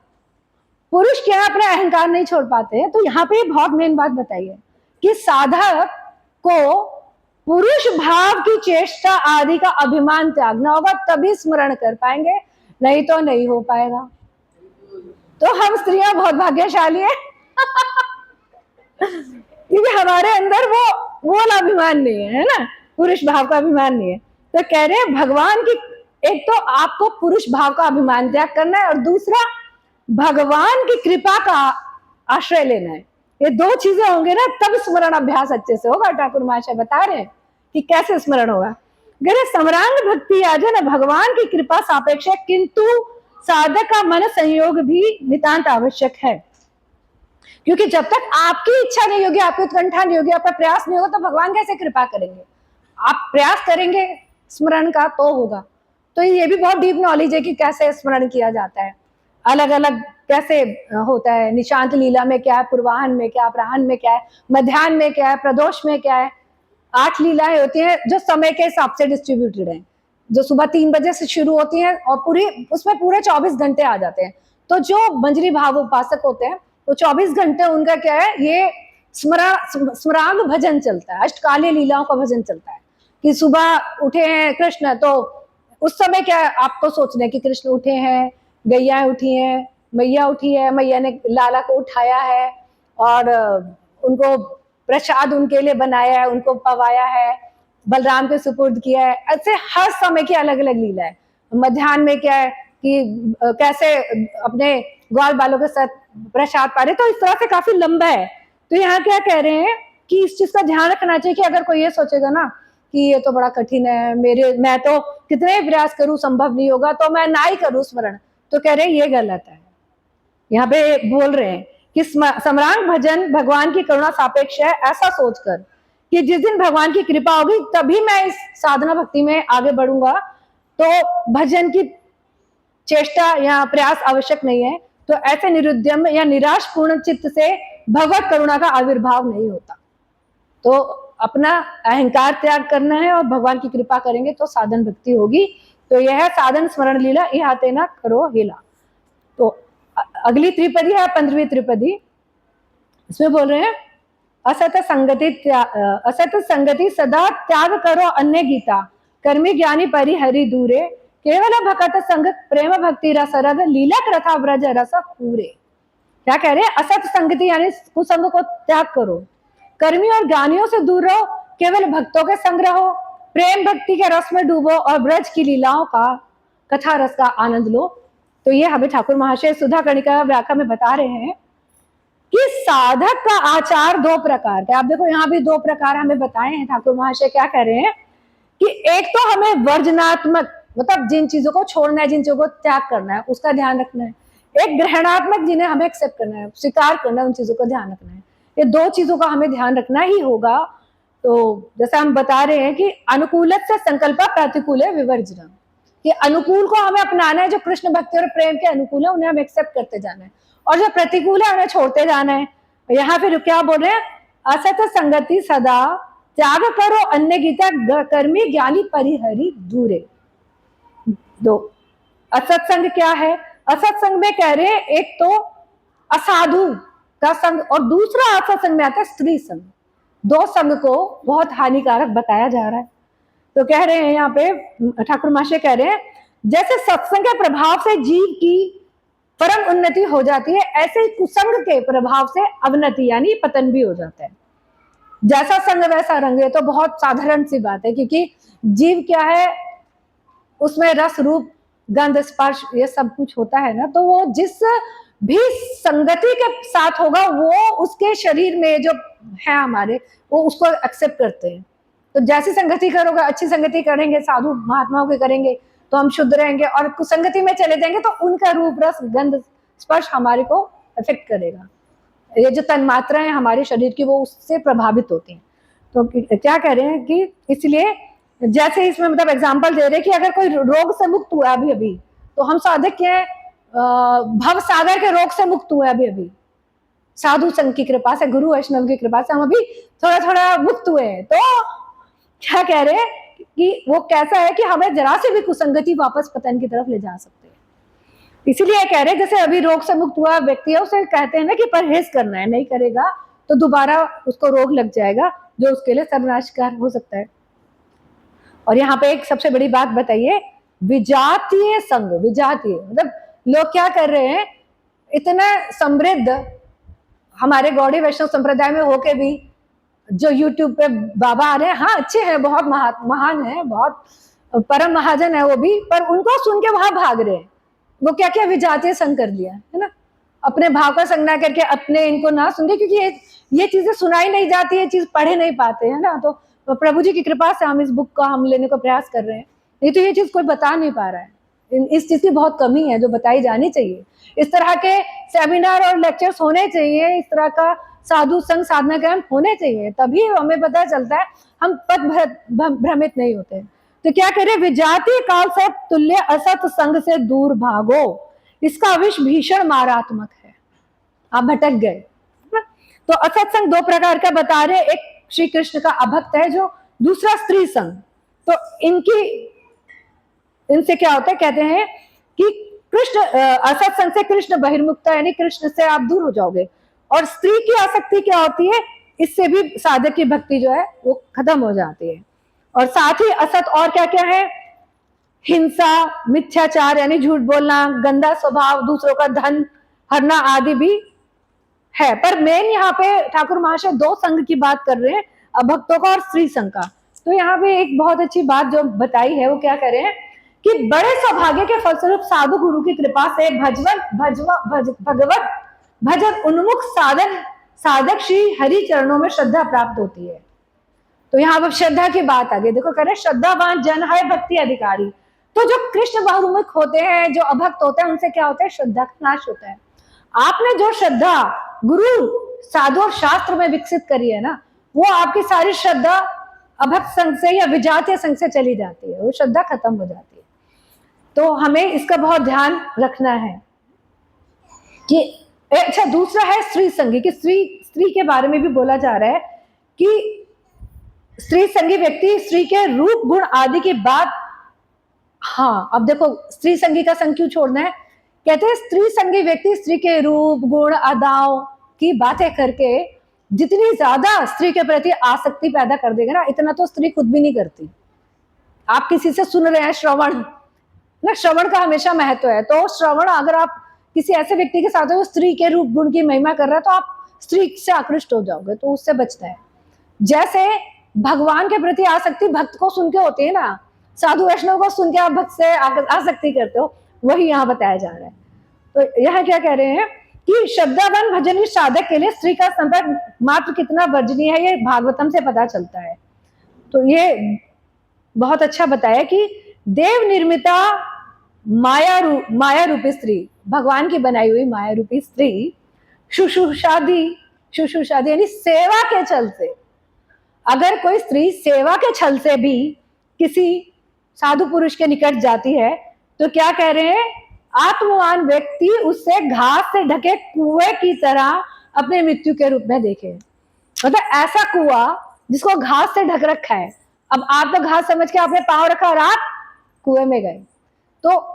पुरुष क्या अपना अहंकार नहीं छोड़ पाते हैं। तो यहाँ पे बहुत मेन बात बताई है कि साधक को पुरुष भाव की चेष्टा आदि का अभिमान त्यागना होगा, तभी स्मरण कर पाएंगे, नहीं तो नहीं हो पाएगा। तो हम स्त्रियां बहुत भाग्यशाली है क्योंकि हमारे अंदर वो अभिमान नहीं है ना, पुरुष भाव का अभिमान नहीं है। तो कह रहे हैं भगवान की, एक तो आपको पुरुष भाव का अभिमान त्याग करना है और दूसरा भगवान की कृपा का आश्रय लेना है। ये दो चीजें होंगे ना, तब स्मरण अभ्यास अच्छे से होगा। ठाकुर महाशय बता रहे हैं कि कैसे स्मरण होगा। गरे समरांग भक्ति आजन भगवान की कृपा सापेक्ष है, किंतु साधक का मन संयोग भी नितांत आवश्यक है। क्योंकि जब तक आपकी इच्छा नहीं होगी, आपकी उत्कंठा नहीं होगी, आपका प्रयास नहीं होगा, तो भगवान कैसे कृपा करेंगे? आप प्रयास करेंगे स्मरण का तो होगा। तो ये भी बहुत डीप नॉलेज है कि कैसे स्मरण किया जाता है, अलग अलग कैसे होता है। निशांत लीला में क्या है, पूर्वाहन में क्या, अपराहन में क्या है, मध्याह्न में क्या है, प्रदोष में क्या है। 8 लीलाएं होती हैं जो समय के हिसाब से डिस्ट्रीब्यूटेड है, जो सुबह 3 बजे से शुरू होती हैं और पूरी उसमें पूरे 24 घंटे आ जाते हैं। तो जो मंजरी भाव उपासक होते हैं तो 24 घंटे उनका क्या है, ये स्मरांग भजन चलता है, अष्टकालीय लीलाओं का भजन चलता है। कि सुबह उठे हैं कृष्ण, तो उस समय क्या है, आपको सोचना है कि कृष्ण उठे हैं, गैया उठी हैं, मैया उठी है, मैया ने लाला को उठाया है और उनको प्रसाद उनके लिए बनाया है, उनको पवाया है, बलराम के सुपुर्द किया है। ऐसे हर समय की अलग अलग लीला है। मध्याह्न में क्या है कि कैसे अपने ग्वाल बालों के साथ प्रसाद पा रहे, तो इस तरह से काफी लंबा है। तो यहाँ क्या कह रहे हैं कि इस चीज का ध्यान रखना चाहिए कि अगर कोई ये सोचेगा ना कि ये तो बड़ा कठिन है, मैं तो कितने प्रयास करूं संभव नहीं होगा, तो मैं ना ही करूं स्मरण, तो कह रहे हैं ये गलत है। यहाँ पे बोल रहे हैं कि समरांग भजन भगवान की करुणा सापेक्ष है, ऐसा सोचकर कि जिस दिन भगवान की कृपा होगी तभी मैं इस साधना भक्ति में आगे बढ़ूंगा, तो भजन की चेष्टा या प्रयास आवश्यक नहीं है। तो ऐसे निरुद्यम या निराश पूर्ण चित्त से भगवत करुणा का आविर्भाव नहीं होता। तो अपना अहंकार त्याग करना है और भगवान की कृपा करेंगे तो साधन भक्ति होगी। तो यह साधन स्मरण लीला यह आते ना करो हेला। तो अगली त्रिपदी है 15वीं त्रिपदी, इसमें बोल रहे हैं असत संगति सदा त्याग करो अन्य गीता, कर्मी ज्ञानी परिहरि दूरे, केवल भगत संग प्रेम भक्ति रस रग लीला कृथा व्रज रस पूरे। क्या कह रहे हैं? असत संगति यानी कुसंग को त्याग करो, कर्मी और ज्ञानियों से दूर रहो, केवल भक्तों के संग रहो, प्रेम भक्ति के रस में डूबो और ब्रज की लीलाओं का कथा रस का आनंद लो। तो ये हमें ठाकुर महाशय सुधा कर्णिका व्याख्या में बता रहे हैं कि साधक का आचार 2 प्रकार के। आप देखो यहाँ भी 2 प्रकार हमें बताए हैं। ठाकुर महाशय क्या कह रहे हैं कि एक तो हमें वर्जनात्मक, मतलब जिन चीजों को छोड़ना है, जिन चीजों को त्याग करना है उसका ध्यान रखना है। एक ग्रहणात्मक, जिन्हें हमें एक्सेप्ट करना है, स्वीकार करना है, उन चीजों का ध्यान रखना है। ये 2 चीजों का हमें ध्यान रखना ही होगा। तो जैसा हम बता रहे हैं कि अनुकूल से संकल्प प्रतिकूल है विवर्जन, कि अनुकूल को हमें अपनाना है, जो कृष्ण भक्ति और प्रेम के अनुकूल है उन्हें हम एक्सेप्ट करते जाना है, और जो प्रतिकूल है उन्हें छोड़ते जाना है। यहाँ फिर क्या बोल रहे हैं? असत संगति सदा त्याग करो अन्य गीता, कर्मी ज्ञानी परिहरि दूरे। 2 असत्संग क्या है? असत्संग में कह रहे हैं एक तो असाधु का संग और दूसरा असत्संग में आता है स्त्री संग। 2 संग को बहुत हानिकारक बताया जा रहा है। तो कह रहे हैं यहाँ पे ठाकुर महाशय कह रहे हैं जैसे सत्संग के प्रभाव से जीव की परम उन्नति हो जाती है, ऐसे ही कुसंग के प्रभाव से अवनति यानी पतन भी हो जाता है। जैसा संग वैसा रंग, है तो बहुत साधारण सी बात है, क्योंकि जीव क्या है, उसमें रस रूप गंध स्पर्श ये सब कुछ होता है ना, तो वो जिस भी संगति के साथ होगा वो उसके शरीर में जो है हमारे, वो उसको एक्सेप्ट करते हैं। तो जैसी संगति करोगे, अच्छी संगति करेंगे, साधु महात्माओं के करेंगे तो हम शुद्ध रहेंगे, और कुसंगति में चले जाएंगे तो उनका रूप रस गंध स्पर्श हमारे को अफेक्ट करेगा। ये जो तन्मात्राएं हमारे शरीर की वो उससे प्रभावित होती हैं। तो क्या कह रहे हैं कि इसलिए जैसे इसमें मतलब एग्जाम्पल दे रहे हैं कि अगर कोई रोग से मुक्त हुआ अभी अभी, तो हम साधक के भव सागर के रोग से मुक्त हुए अभी साधु संघ की कृपा से, गुरु वैष्णव की कृपा से हम अभी थोड़ा थोड़ा मुक्त हुए हैं। तो क्या कह रहे हैं कि वो कैसा है कि हमें जरा से भी कुसंगति वापस पतन की तरफ ले जा सकते हैं। इसीलिए कह रहे हैं जैसे अभी रोग से मुक्त हुआ व्यक्ति है, उसे कहते हैं ना कि परहेज करना है, नहीं करेगा तो दोबारा उसको रोग लग जाएगा, जो उसके लिए सर्वनाशकार हो सकता है। और यहाँ पे एक सबसे बड़ी बात बताइए, विजातीय संघ। विजातीय मतलब लोग क्या कर रहे हैं, इतना समृद्ध हमारे गौड़ी वैष्णव संप्रदाय में होके भी जो यूट्यूब पे बाबा आ रहे हैं, हाँ अच्छे हैं, बहुत महान है, बहुत परम महाजन है वो भी, पर उनको सुन के वहां भाग रहे हैं। वो क्या क्या विजातीय संघ कर लिया है ना, अपने भाव का संग ना करके अपने इनको ना सुन के, क्योंकि ये चीजें सुनाई नहीं जाती है, चीज पढ़े नहीं पाते है ना, तो तो प्रभु जी की कृपा से हम इस बुक का हम लेने का प्रयास कर रहे हैं। नहीं तो ये चीज कोई बता नहीं पा रहा है, इस चीज की बहुत कमी है जो बताई जानी चाहिए। इस तरह के सेमिनार और लेक्चर्स होने चाहिए, इस तरह का साधु संग साधना कैंप होने चाहिए, तभी हमें पता चलता है, हम पद भ्रमित नहीं होते। तो क्या करें, विजातीय काल से तुल्य असत संग से दूर भागो, इसका विष भीषण मारात्मक है। आप भटक गए। तो असत्संग दो प्रकार का बता रहे, एक श्री कृष्ण का अभक्त है जो, दूसरा स्त्री संग। तो इनसे क्या होता है, कहते हैं कि कृष्ण असत्संग से कृष्ण बहिर्मुखता, यानी कृष्ण से आप दूर हो जाओगे। और स्त्री की आसक्ति क्या होती है, इससे भी साधक की भक्ति जो है वो खत्म हो जाती है। और साथ ही असत और क्या क्या है, हिंसा, मिथ्याचार यानी झूठ बोलना, गंदा स्वभाव, दूसरों का धन हरना आदि भी है। पर मेन यहाँ पे ठाकुर महाशय दो संघ की बात कर रहे हैं, अभक्तों का और स्त्री संघ का। तो यहाँ पे एक बहुत अच्छी बात जो बताई है वो क्या करें कि बड़े सौभाग्य के फलस्वरूप साधु गुरु की कृपा से भगवत भजन उन्मुख साधक श्री हरि चरणों में श्रद्धा प्राप्त होती है। तो यहाँ पर श्रद्धा की बात आ गई। देखो कह रहे श्रद्धावान जन है भक्ति अधिकारी। तो जो कृष्ण बहुमुख होते हैं, जो अभक्त होते हैं, उनसे क्या होता है, श्रद्धा का नाश होता है। आपने जो श्रद्धा गुरु साधु और शास्त्र में विकसित करी है ना, वो आपकी सारी श्रद्धा अभक्त संघ से या विजातीय संघ से चली जाती है, वो श्रद्धा खत्म हो जाती है। तो हमें इसका बहुत ध्यान रखना है कि अच्छा, दूसरा है स्त्री संगी, कि स्त्री के बारे में भी बोला जा रहा है कि स्त्री संगी व्यक्ति स्त्री के रूप गुण आदि की बात, हाँ अब देखो स्त्री संगी का संग क्यों छोड़ना है, कहते हैं स्त्री संगी व्यक्ति स्त्री के रूप गुण अदाओं की बातें करके जितनी ज्यादा स्त्री के प्रति आसक्ति पैदा कर देगा ना, इतना तो स्त्री खुद भी नहीं करती। आप किसी से सुन रहे हैं श्रवण ना, श्रवण का हमेशा महत्व है। तो श्रवण अगर आप किसी ऐसे व्यक्ति के साथ हो स्त्री के रूप गुण की महिमा कर रहा है, तो आप स्त्री से आकृष्ट हो जाओगे, तो उससे बचना है। जैसे भगवान के प्रति आसक्ति भक्त को सुन के होती है ना, साधु वैष्णव को सुन के आप भक्त से आसक्ति करते हो, वही यहाँ बताया जा रहा है। तो यहाँ क्या कह रहे हैं कि श्रद्धावान भजनी साधक के लिए स्त्री का संपर्क मात्र कितना वर्जनीय है, ये भागवतम से पता चलता है। तो ये बहुत अच्छा बताया कि देव निर्मिता माया रूपी स्त्री, भगवान की बनाई हुई माया रूपी स्त्री शुश्रूषादि यानी सेवा के छल से, अगर कोई स्त्री सेवा के छल से भी किसी साधु पुरुष के निकट जाती है, तो क्या कह रहे हैं, आत्मवान व्यक्ति उससे घास से ढके कुएं की तरह अपने मृत्यु के रूप में देखे। मतलब ऐसा कुआं जिसको घास से ढक रखा है, अब आप तो घास समझ के आपने पांव रखा और आप कुएं में गए। तो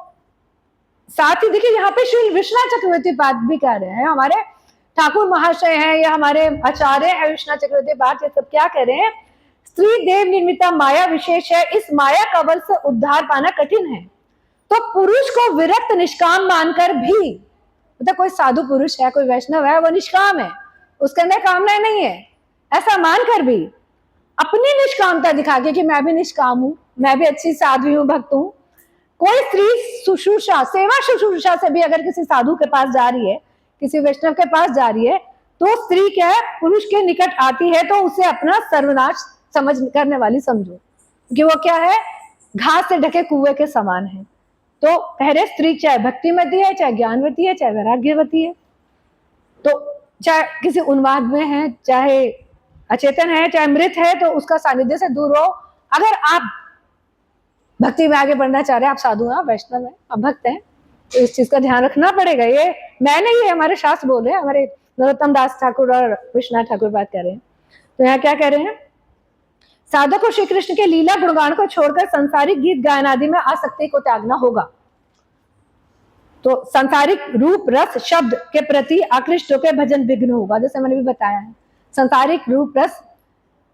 साथ ही देखिए यहाँ पे श्री विश्वनाथ चक्रवर्ती पाठ भी कह रहे हैं, हमारे ठाकुर महाशय हैं या हमारे आचार्य हैं विश्वनाथ चक्रवर्ती पाठ, ये सब क्या कह रहे हैं, स्त्री देव निर्मिता माया विशेष है, इस माया कवल से उद्धार पाना कठिन है। तो पुरुष को विरक्त निष्काम मानकर भी, मतलब कोई साधु पुरुष है, कोई वैष्णव है, वो निष्काम है, उसके अंदर कामनाएं नहीं है, ऐसा मानकर भी अपनी निष्कामता दिखा के कि मैं भी निष्काम हूं, मैं भी अच्छी साध्वी हूं, भक्त हूं, कोई स्त्री शुश्रूषा सेवा शुश्रूषा से भी अगर किसी साधु के पास जा रही है, किसी वैष्णव के पास जा रही है, तो स्त्री क्या है, पुरुष के निकट आती है तो उसे अपना सर्वनाश समझ करने वाली समझो, कि वो क्या है, घास से ढके कुएं के समान है। तो पहले स्त्री चाहे भक्तिमती है, चाहे ज्ञानवती है, चाहे वैराग्यवती है, तो चाहे किसी उन्माद में है, चाहे अचेतन है, चाहे मृत है, तो उसका सानिध्य से दूर हो। अगर आप भक्ति में आगे बढ़ना चाह रहे हैं, आप साधु हैं, वैष्णव हैं, आप भक्त हैं, तो इस चीज का ध्यान रखना पड़ेगा। ये मैं नहीं, ये हमारे शास्त्र बोल रहे हैं, हमारे नरोत्तम दास ठाकुर और विश्वनाथ ठाकुर बात कर रहे हैं। तो यहाँ क्या कह रहे हैं, साधक को श्री कृष्ण के लीला गुणगान को छोड़कर संसारिक गीत गायन आदि में आसक्ति को त्यागना होगा। तो संसारिक रूप रस शब्द के प्रति आकृष्ट होकर भजन विघ्न होगा, जैसे मैंने भी बताया है। संसारिक रूप रस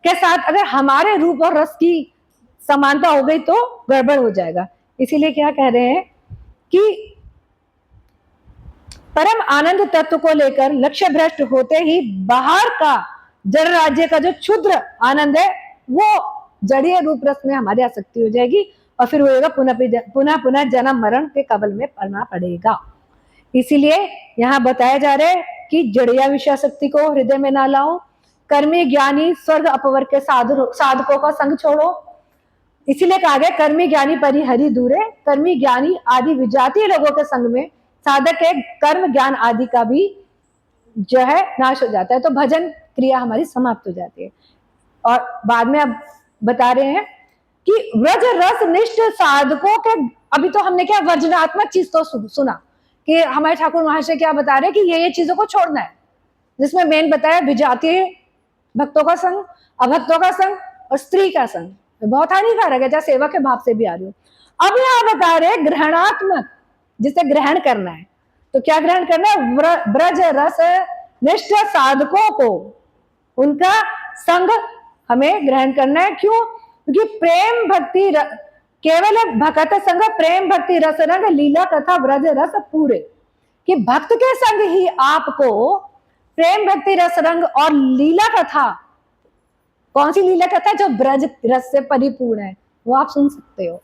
के साथ अगर हमारे रूप और रस की समानता हो गई तो गड़बड़ हो जाएगा। इसीलिए क्या कह रहे हैं कि परम आनंद तत्व को लेकर लक्ष्य भ्रष्ट होते ही बाहर का जड़ राज्य का जो क्षुद्र आनंद है, वो जड़ीय रूप रस में हमारी आसक्ति हो जाएगी, और फिर होगा पुनः जन्म मरण के कबल में पड़ना पड़ेगा। इसीलिए यहाँ बताया जा रहा है कि जड़िया विषयासक्ति को हृदय में ना लाओ, कर्मी ज्ञानी स्वर्ग अपवर्ग के साधकों का संग छोड़ो। इसीलिए कहा गया कर्मी ज्ञानी परिहरि दूरे, कर्मी ज्ञानी आदि विजातीय लोगों के संग में साधक के कर्म ज्ञान आदि का भी जो है नाश हो जाता है, तो भजन क्रिया हमारी समाप्त हो जाती है। और बाद में अब बता रहे हैं कि व्रज रस निष्ठ साधकों के, अभी तो हमने क्या वर्जनात्मक चीज तो सुना कि हमारे ठाकुर महाशय क्या बता रहे हैं कि ये चीजों को छोड़ना है, जिसमें मेन बताया विजातीय भक्तों का संग, अभक्तों का संग और स्त्री का संग बहुत हानिकारक है, चाहे सेवा के भाव से भी आ रही हो। अब यहाँ बता रहे ग्रहणात्मक, जिसे ग्रहण करना है, तो क्या ग्रहण करना है? ब्रज रस निष्ठ साधकों को उनका संग हमें ग्रहण करना है। क्यों? क्योंकि प्रेम भक्ति केवल भक्त संग प्रेम भक्ति रस रंग लीला तथा ब्रज रस पूरे, कि भक्त के संग ही आपको प्रेम भक्ति रस रंग और लीला कथा, कौन सी लीला कथा? जो ब्रज रस से परिपूर्ण है, वो आप सुन सकते हो।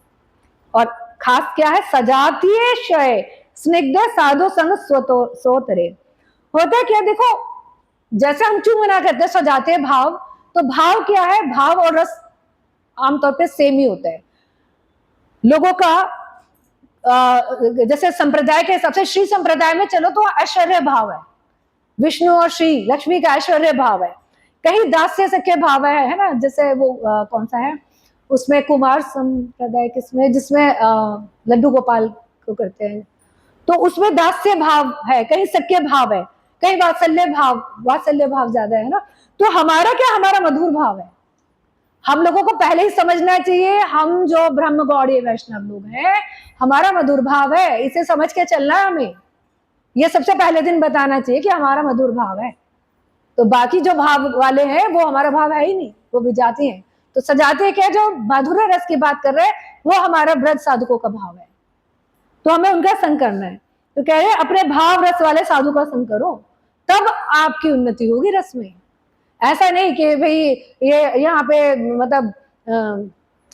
और खास क्या है? सजातीय शय स्निग्ध साधु संग सोतरे। होता क्या? देखो, जैसे हम क्यों मना करते हैं सजातीय भाव, तो भाव क्या है? भाव और रस आमतौर पे सेम ही होता है लोगों का। जैसे संप्रदाय के हिसाब से श्री संप्रदाय में चलो तो ऐश्वर्य भाव है, विष्णु और श्री लक्ष्मी का ऐश्वर्य भाव है। कहीं दास्य सख्य भाव है ना, जैसे वो कौन सा है उसमें, कुमार संप्रदाय किसमें, जिसमें लड्डू गोपाल को करते हैं, तो उसमें दास्य भाव है, कहीं सख्य भाव है, कहीं वात्सल्य भाव ज्यादा है ना। तो हमारा क्या? हमारा मधुर भाव है। हम लोगों को पहले ही समझना चाहिए, हम जो ब्रह्म गौड़ीय वैष्णव लोग हैं, हमारा मधुर भाव है, इसे समझ के चलना है हमें। ये सबसे पहले दिन बताना चाहिए कि हमारा मधुर भाव है। तो बाकी जो भाव वाले हैं वो हमारा भाव है ही नहीं, वो विजाती हैं। तो सजाती है क्या? जो मधुर रस की बात कर रहे हैं वो हमारा ब्रज साधकों का भाव है, तो हमें उनका संग करना है। तो कह रहे हैं अपने भाव रस वाले साधु का संग करो, तब आपकी उन्नति होगी रस में। ऐसा नहीं कि भाई ये यहाँ पे मतलब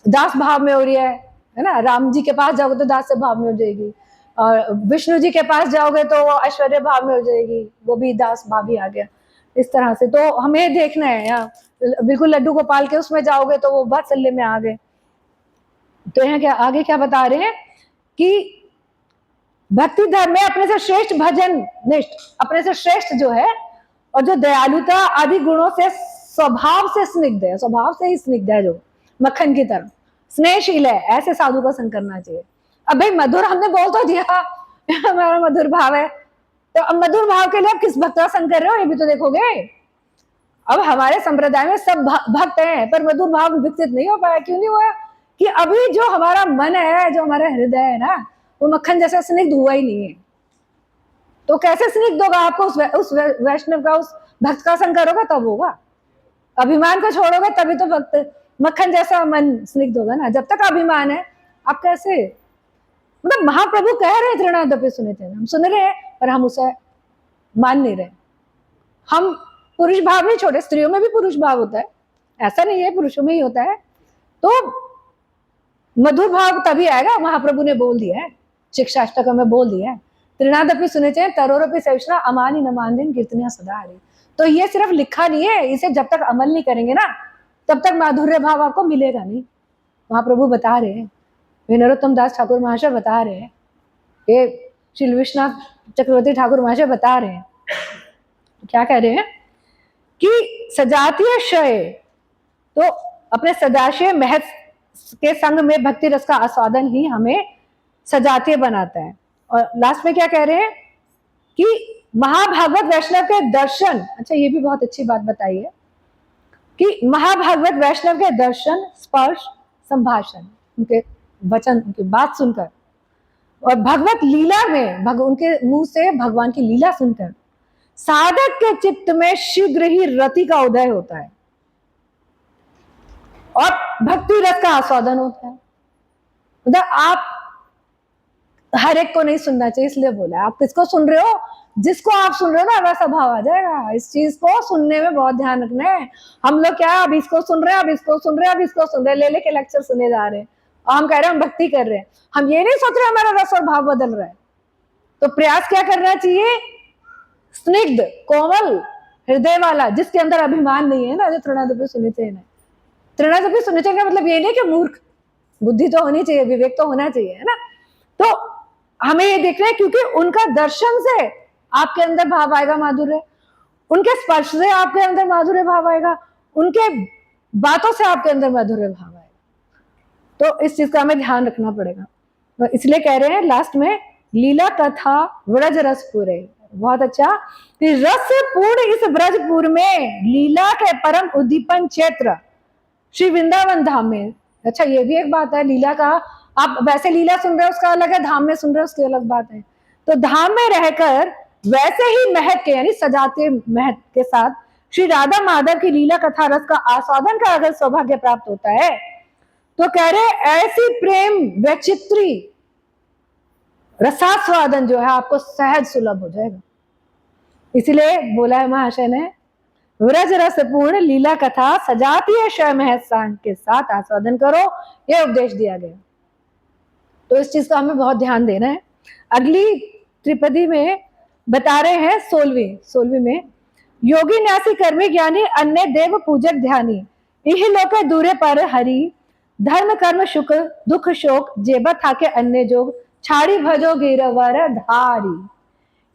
दास भाव में हो रही है ना, राम जी के पास जाओगे तो दास भाव में हो जाएगी, और विष्णु जी के पास जाओगे तो वो ऐश्वर्य भाव में हो जाएगी, वो भी दास भाव ही आ गया। इस तरह से तो हमें देखना है, यहाँ बिल्कुल लड्डू गोपाल के उसमें जाओगे तो वो वात्सल्य में आ गए। तो यहाँ क्या आगे क्या बता रहे हैं कि भक्ति धर्म में अपने से श्रेष्ठ भजन निष्ठ, अपने से श्रेष्ठ जो है, और जो दयालुता आदि गुणों से स्वभाव से स्निग्ध है, स्वभाव से ही स्निग्ध है, जो मक्खन की तरह स्नेहशील है, ऐसे साधु का संग करना चाहिए। अब भाई मधुर हमने बोल तो दिया हमारा मधुर भाव है, तो अब मधुर भाव के लिए आप किस भक्त का संग कर रहे हो ये भी तो देखोगे। अब हमारे संप्रदाय में सब भक्त हैं, पर मधुर भाव विकसित नहीं हो पाया। क्यों नहीं हुआ? कि अभी जो हमारा मन है, जो हमारा हृदय है ना, वो मक्खन जैसा स्निग्ध हुआ ही नहीं है। तो कैसे स्निग्ध होगा? आपको उस वैष्णव का, उस भक्त का संग करोगे तब होगा। अभिमान को छोड़ोगे तभी तो भक्त मक्खन जैसा मन स्निग्ध होगा ना। जब तक अभिमान है आप कैसे, मतलब महाप्रभु कह रहे तृणादपि सुनिते, हम सुन रहे हैं पर हम उसे मान नहीं रहे। हम पुरुष भाव नहीं छोड़े, स्त्रियों में भी पुरुष भाव होता है, ऐसा नहीं है पुरुषों में ही होता है। तो मधुर भाव तभी आएगा, महाप्रभु ने बोल दिया है, शिक्षाष्टकम में बोल दिया है, तृणादपि सुनिते तरोरपि सहिष्णुना अमानि न मानदेन कीर्तनिया सदा हरि। तो ये सिर्फ लिखा नहीं है, इसे जब तक अमल नहीं करेंगे ना तब तक माधुर्य भाव आपको मिलेगा नहीं। महाप्रभु बता रहे हैं, नरोत्तम दास ठाकुर महाशय बता रहे हैं, ये श्री विश्वनाथ चक्रवर्ती ठाकुर महाशय बता रहे हैं, क्या कह रहे हैं कि सजातीय शय, तो अपने सदाशय महत के संग में भक्ति रस का आस्वादन ही हमें सजातीय बनाता है। और लास्ट में क्या कह रहे हैं कि महाभागवत वैष्णव के दर्शन, अच्छा ये भी बहुत अच्छी बात बताई है कि महाभागवत वैष्णव के दर्शन, स्पर्श, संभाषण, उनके वचन, उनकी बात सुनकर, और भगवत लीला में उनके मुंह से भगवान की लीला सुनकर साधक के चित्त में शीघ्र ही रति का उदय होता है और भक्ति रस का आस्वादन होता है। मतलब आप हर एक को नहीं सुनना चाहिए, इसलिए बोला। आप किसको सुन रहे हो? जिसको आप सुन रहे हो ना वैसा भाव आ जाएगा। इस चीज को सुनने में बहुत ध्यान रखना है। हम लोग क्या अब इसको सुन रहे हैं, अब इसको सुन रहे हैं, अब इसको सुन रहे हैं, ले के लेक्चर सुने जा रहे हैं और हम कह रहे हैं हम भक्ति कर रहे हैं। हम ये नहीं सोच रहे हमारा रस और भाव बदल रहा है। तो प्रयास क्या करना चाहिए? स्निग्ध, कोमल हृदय वाला, जिसके अंदर अभिमान नहीं है ना, जो तृणादपि सुनिचेन है। तृणादपि सुनिचेन का मतलब ये नहीं कि मूर्ख, बुद्धि तो होनी चाहिए, विवेक तो होना चाहिए, है ना। तो हमें ये देखना है, क्योंकि उनका दर्शन से आपके अंदर भाव आएगा माधुर्य, उनके स्पर्श से आपके अंदर माधुर्य भाव आएगा, उनके बातों से आपके अंदर माधुर्य भाव आएगा। तो इस चीज का हमें ध्यान रखना पड़ेगा। तो इसलिए कह रहे हैं लास्ट में, लीला कथा व्रज रसपुर है। बहुत अच्छा, कि रस पूर्ण इस ब्रजपुर में लीला के परम उद्दीपन क्षेत्र श्री वृंदावन धाम में। अच्छा, ये भी एक बात है, लीला का आप वैसे लीला सुन रहे हो उसका अलग है, धाम में सुन रहे हो उसकी अलग बात है। तो धाम में रहकर वैसे ही महक के, यानी सजाते महक के साथ श्री राधा माधव की लीला कथा रस का आस्वादन का अगर सौभाग्य प्राप्त होता है, तो कह रहे ऐसी प्रेम वैचित्री रसास्वादन जो है आपको सहज सुलभ हो जाएगा। इसलिए बोला है महाशय ने, व्रज रस पूर्ण लीला कथा सजाती है शय महज सांग के साथ आस्वादन करो, यह उपदेश दिया गया। तो इस चीज का हमें बहुत ध्यान देना है। अगली त्रिपदी में बता रहे हैं 16वीं में, योगी न्यासी कर्मी ज्ञानी अन्य देव पूजक ध्यानी, इह लोके दूरे पर हरि, धर्म कर्म शुक दुख शोक जेब थाके अन्य जोग, छाड़ी भजो गिरवर धारी।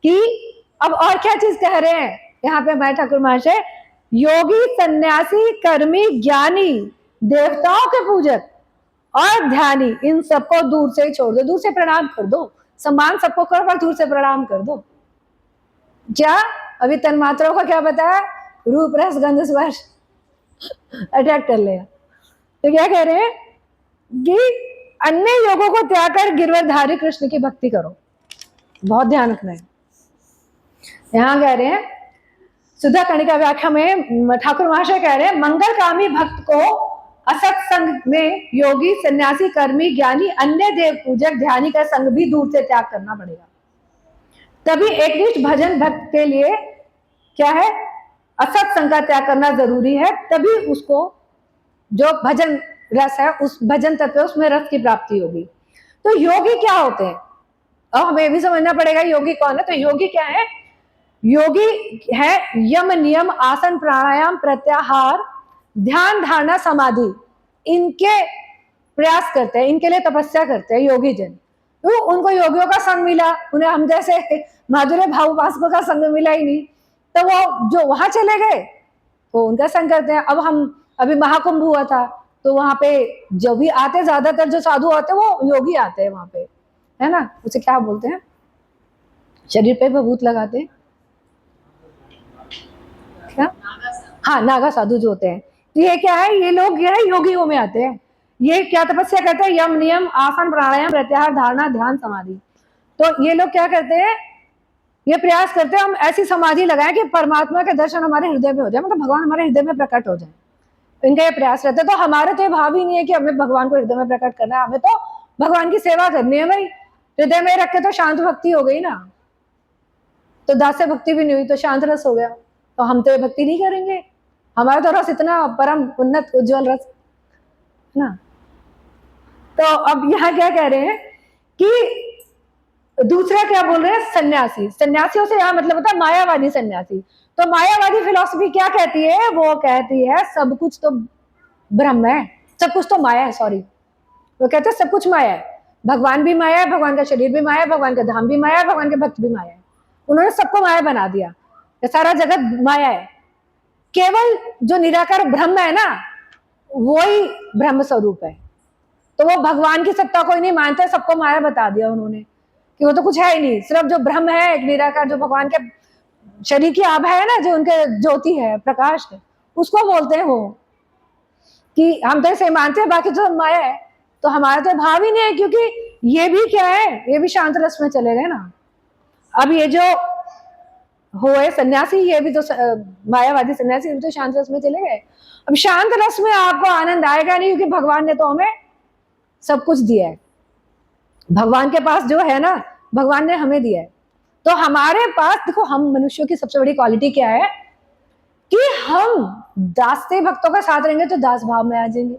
कि अब और क्या चीज कह रहे हैं यहाँ पे हमारे ठाकुर महाशय, योगी सन्यासी कर्मी ज्ञानी देवताओं के पूजक और ध्यानी, इन सबको दूर से छोड़ दो, दूर से प्रणाम कर दो, सम्मान सबको करो पर दूर से प्रणाम कर दो। क्या अभी तन्मात्राओं का क्या बताया, रूप रस गंध स्पर्श अटैक कर लेगा। तो क्या कह रहे हैं कि अन्य योगों को त्याग कर गिरवरधारी कृष्ण की भक्ति करो। बहुत ध्यान रखना है। यहां कह रहे हैं सुधा कणिका व्याख्या में ठाकुर महाशय कह रहे हैं, मंगल कामी भक्त को असत्संग में योगी सन्यासी कर्मी ज्ञानी अन्य देव पूजक ध्यानी का संग भी दूर से त्याग करना पड़ेगा। तभी एकनिष्ठ भजन भक्त के लिए क्या है, असत्संग का त्याग करना जरूरी है, तभी उसको जो भजन रस है, उस भजन तत्व उसमें रस की प्राप्ति होगी। तो योगी क्या होते हैं, और हमें भी समझना पड़ेगा योगी कौन है। तो योगी क्या है, योगी है यम नियम आसन प्राणायाम प्रत्याहार ध्यान धारणा समाधि, इनके प्रयास करते हैं, इनके लिए तपस्या करते हैं योगी जन। तो उनको योगियों का संग मिला, उन्हें हम जैसे माधुर्य भाव उपासकों का संग मिला ही नहीं, तो वो जो वहां चले गए वो उनका संग करते हैं। अब हम अभी महाकुंभ हुआ था, तो वहां पे जो भी आते, ज्यादातर जो साधु आते हैं वो योगी आते हैं वहां पे, है ना। उसे क्या बोलते हैं, शरीर पे भभूत लगाते हैं, क्या, हाँ नागा साधु जो होते हैं। तो ये क्या है, ये लोग ये है योगियों में आते हैं। ये क्या तपस्या करते हैं, यम नियम आसन प्राणायाम प्रत्याहार धारणा ध्यान समाधि। तो ये लोग क्या करते हैं, ये प्रयास करते हैं हम ऐसी समाधि लगाएं कि परमात्मा के दर्शन हमारे हृदय में हो जाए, मतलब भगवान हमारे हृदय में प्रकट हो जाए, इनका ये प्रयास रहता है। तो हमारे तो ये भाव ही नहीं है कि हमें भगवान को हृदय में प्रकट करना है, हमें तो भगवान की सेवा करनी है भाई। हृदय में रख के तो शांत भक्ति हो गई ना, तो दास्य भक्ति भी नहीं हुई, तो शांत रस हो गया। तो हम तो ये भक्ति नहीं करेंगे, हमारा तो रस इतना परम उन्नत उज्जवल रस ना। तो अब यहाँ क्या कह रहे हैं कि दूसरा क्या बोल रहे हैं, सन्यासी। सन्यासियों से यहाँ मतलब होता है मायावादी सन्यासी। तो मायावादी फिलॉसफी क्या कहती है, वो कहती है सब कुछ तो ब्रह्म है, सब कुछ तो माया है, सॉरी, वो कहते हैं सब कुछ माया है, भगवान भी माया है, भगवान का शरीर भी माया है, भगवान का धाम भी माया है, भगवान के भक्त भी माया है। उन्होंने सबको माया बना दिया, सारा जगत माया है, केवल जो निराकार ब्रह्म है ना वही ब्रह्म स्वरूप है। तो वो भगवान की सत्ता को ही नहीं मानते, सबको माया बता दिया उन्होंने कि वो तो कुछ है ही नहीं, सिर्फ जो ब्रह्म है एक निराकार, जो भगवान के शरीर की आभा है ना, जो उनके ज्योति है प्रकाश है, उसको बोलते हैं वो, कि हम तो ऐसे मानते हैं, बाकी तो माया है। तो हमारा तो भाव ही नहीं है, क्योंकि ये भी क्या है, ये भी शांत रस में चले गए ना। अब ये जो हुए सन्यासी, ये भी तो मायावादी सन्यासी, ये भी तो शांत रस में चले गए। अब शांत रस में आपको आनंद आएगा नहीं, क्योंकि भगवान ने तो हमें सब कुछ दिया है, भगवान के पास जो है ना भगवान ने हमें दिया है। तो हमारे पास देखो, हम मनुष्यों की सबसे बड़ी क्वालिटी क्या है कि हम दास्ते भक्तों के साथ रहेंगे तो दास भाव में आ जाएंगे,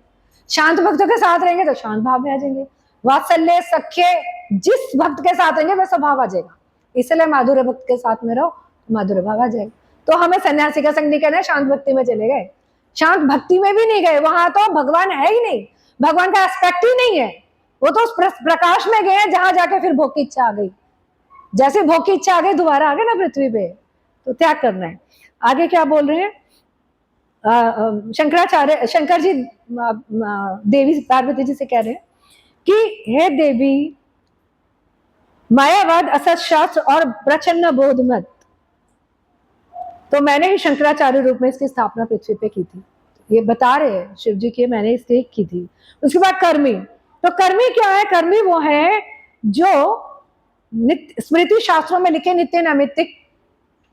शांत भक्तों के साथ रहेंगे तो शांत भाव में आ जाएंगे, वात्सल्य सख्य जिस भक्त के साथ रहेंगे वैसा भाव आ जाएगा। इसलिए माधुर्य भक्त के साथ में रहो, माधुर्य भाव आ जाएगा। तो हमें सन्यासी का संग नहीं करना है, शांत भक्ति में चले गए। शांत भक्ति में भी नहीं गए, वहां तो भगवान है ही नहीं, भगवान का एस्पेक्ट ही नहीं है। वो तो उस प्रकाश में गए जहां जाके फिर भोग की इच्छा आ गई। जैसे भोग की इच्छा आ गई दोबारा आ गए ना पृथ्वी पे, तो त्याग करना है। आगे क्या बोल रहे हैं शंकराचार्य, शंकर जी देवी पार्वती जी से कह रहे हैं कि हे देवी, मायावाद, असत शास्त्र और प्रचन्न बोध मत, तो मैंने ही शंकराचार्य रूप में इसकी स्थापना पृथ्वी पे की थी। ये बता रहे हैं शिव जी की मैंने इसकी की थी। उसके बाद कर्मी, तो कर्मी क्या है? कर्मी वो है जो स्मृति शास्त्रों में लिखे नित्य नैमित्तिक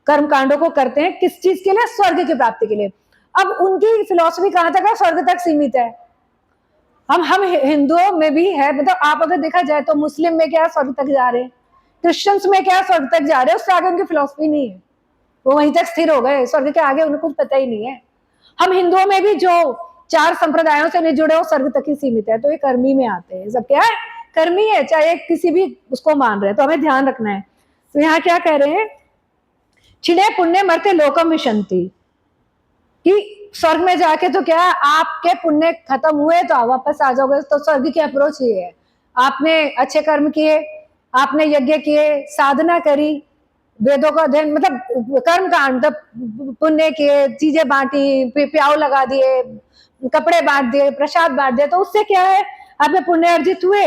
कर्म कांडों को करते हैं। किस चीज के लिए? स्वर्ग की प्राप्ति के लिए। अब उनकी फिलॉसफी कहां तक है? स्वर्ग तक सीमित है। हम हिंदुओं में भी है, मतलब आप अगर देखा जाए तो मुस्लिम में क्या स्वर्ग तक जा रहे हैं, क्रिश्चियंस में क्या स्वर्ग तक जा रहे हैं, उससे आगे उनकी फिलॉसफी नहीं है, वो वहीं तक स्थिर हो गए, स्वर्ग के आगे उनको कुछ पता ही नहीं है। हम हिंदुओं में भी जो 4 संप्रदायों से नहीं जुड़े, वो स्वर्ग तक ही सीमित है, तो ये कर्मी में आते हैं। सब क्या है? कर्मी है, चाहे किसी भी उसको मान रहे हैं, तो हमें ध्यान रखना है। तो यहाँ क्या कह रहे हैं? छिड़े पुण्य मरते लोकम विशंति, कि स्वर्ग में जाके तो क्या आपके पुण्य खत्म हुए तो आप वापस आ जाओगे। तो स्वर्ग की अप्रोच ये है, आपने अच्छे कर्म किए, आपने यज्ञ किए, साधना करी, वेदों का अध्ययन, मतलब कर्म कांड, मतलब पुण्य किए, चीजें बांटी, प्याऊ लगा दिए, कपड़े बांट दिए, प्रसाद बांट दिए, तो उससे क्या है? आपने पुण्य अर्जित हुए,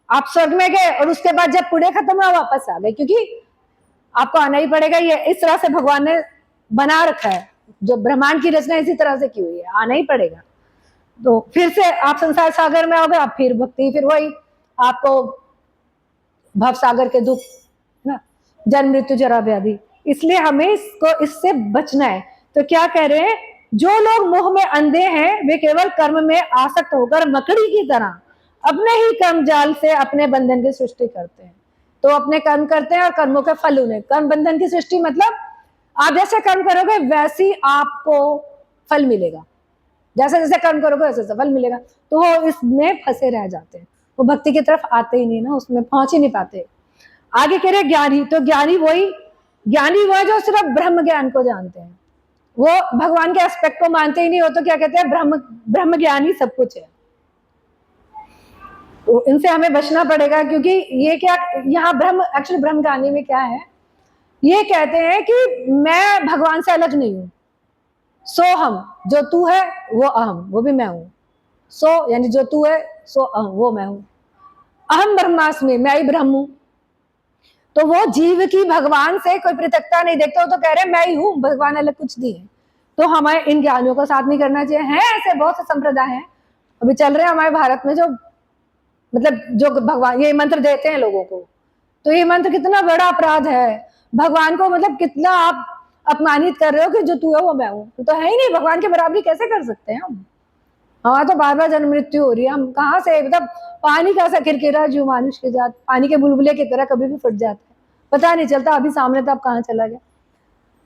आप स्वर्ग में गए, और उसके बाद जब पुण्य खत्म हुआ वापस आ गए, क्योंकि आपको आना ही पड़ेगा। ये इस तरह से भगवान ने बना रखा है, जो ब्रह्मांड की रचना इसी तरह से की हुई है, आना ही पड़ेगा। तो फिर से आप संसार सागर में आओगे, आप फिर भक्ति, फिर वही आपको भव सागर के दुख ना, जन्म मृत्यु जरा व्याधि। इसलिए हमें इससे बचना है। तो क्या कह रहे हैं? जो लोग मोह में अंधे हैं वे केवल कर्म में आसक्त होकर मकड़ी की तरह अपने ही कर्म जाल से अपने बंधन की सृष्टि करते हैं। तो अपने कर्म करते हैं और कर्मों के फल उन्हें, कर्म बंधन की सृष्टि मतलब आप जैसे कर्म करोगे वैसे आपको फल मिलेगा, जैसे जैसे कर्म करोगे वैसे वैसे फल मिलेगा। तो वो इसमें फंसे रह जाते हैं, वो भक्ति की तरफ आते ही नहीं ना, उसमें पहुंच ही नहीं पाते। आगे कह रहे ज्ञानी, तो ज्ञानी वो है जो सिर्फ ब्रह्म ज्ञान को जानते हैं, वो भगवान के एस्पेक्ट को मानते ही नहीं हो। तो क्या कहते हैं? ब्रह्म ज्ञान ही सब कुछ है। तो इनसे हमें बचना पड़ेगा, क्योंकि ये क्या, यहाँ एक्चुअली ब्रह्म ज्ञानी में क्या है, ये कहते हैं कि मैं भगवान से अलग नहीं हूं, सो हम, जो तू है वो अहम, वो भी मैं हूं। सो यानी जो तू है, सो अहम, वो मैं हूं। अहम ब्रह्मास्मि, मैं ही ब्रह्म हूं। तो वो जीव की भगवान से कोई पृथकता नहीं देखते, वो तो कह रहे हैं मैं ही हूं, भगवान अलग कुछ नहीं है। तो हमें इन ज्ञानियों को साथ नहीं करना चाहिए। हैं ऐसे बहुत से संप्रदाय हैं अभी चल रहे हैं हमारे भारत में, जो मतलब जो भगवान ये मंत्र देते हैं लोगों को, तो ये मंत्र कितना बड़ा अपराध है। भगवान को मतलब कितना आप अपमानित कर रहे हो कि जो तू है वो मैं हूं, तो है ही नहीं, भगवान के बराबरी कैसे कर सकते हैं हम? हमारा तो बार बार जन्म मृत्यु हो रही है, हम कहाँ से, मतलब पानी का सा किरकिरा जीव मानुष के जात, पानी के बुलबुले की तरह कभी भी फट जाता है, पता नहीं चलता अभी सामने था अब कहाँ चला गया।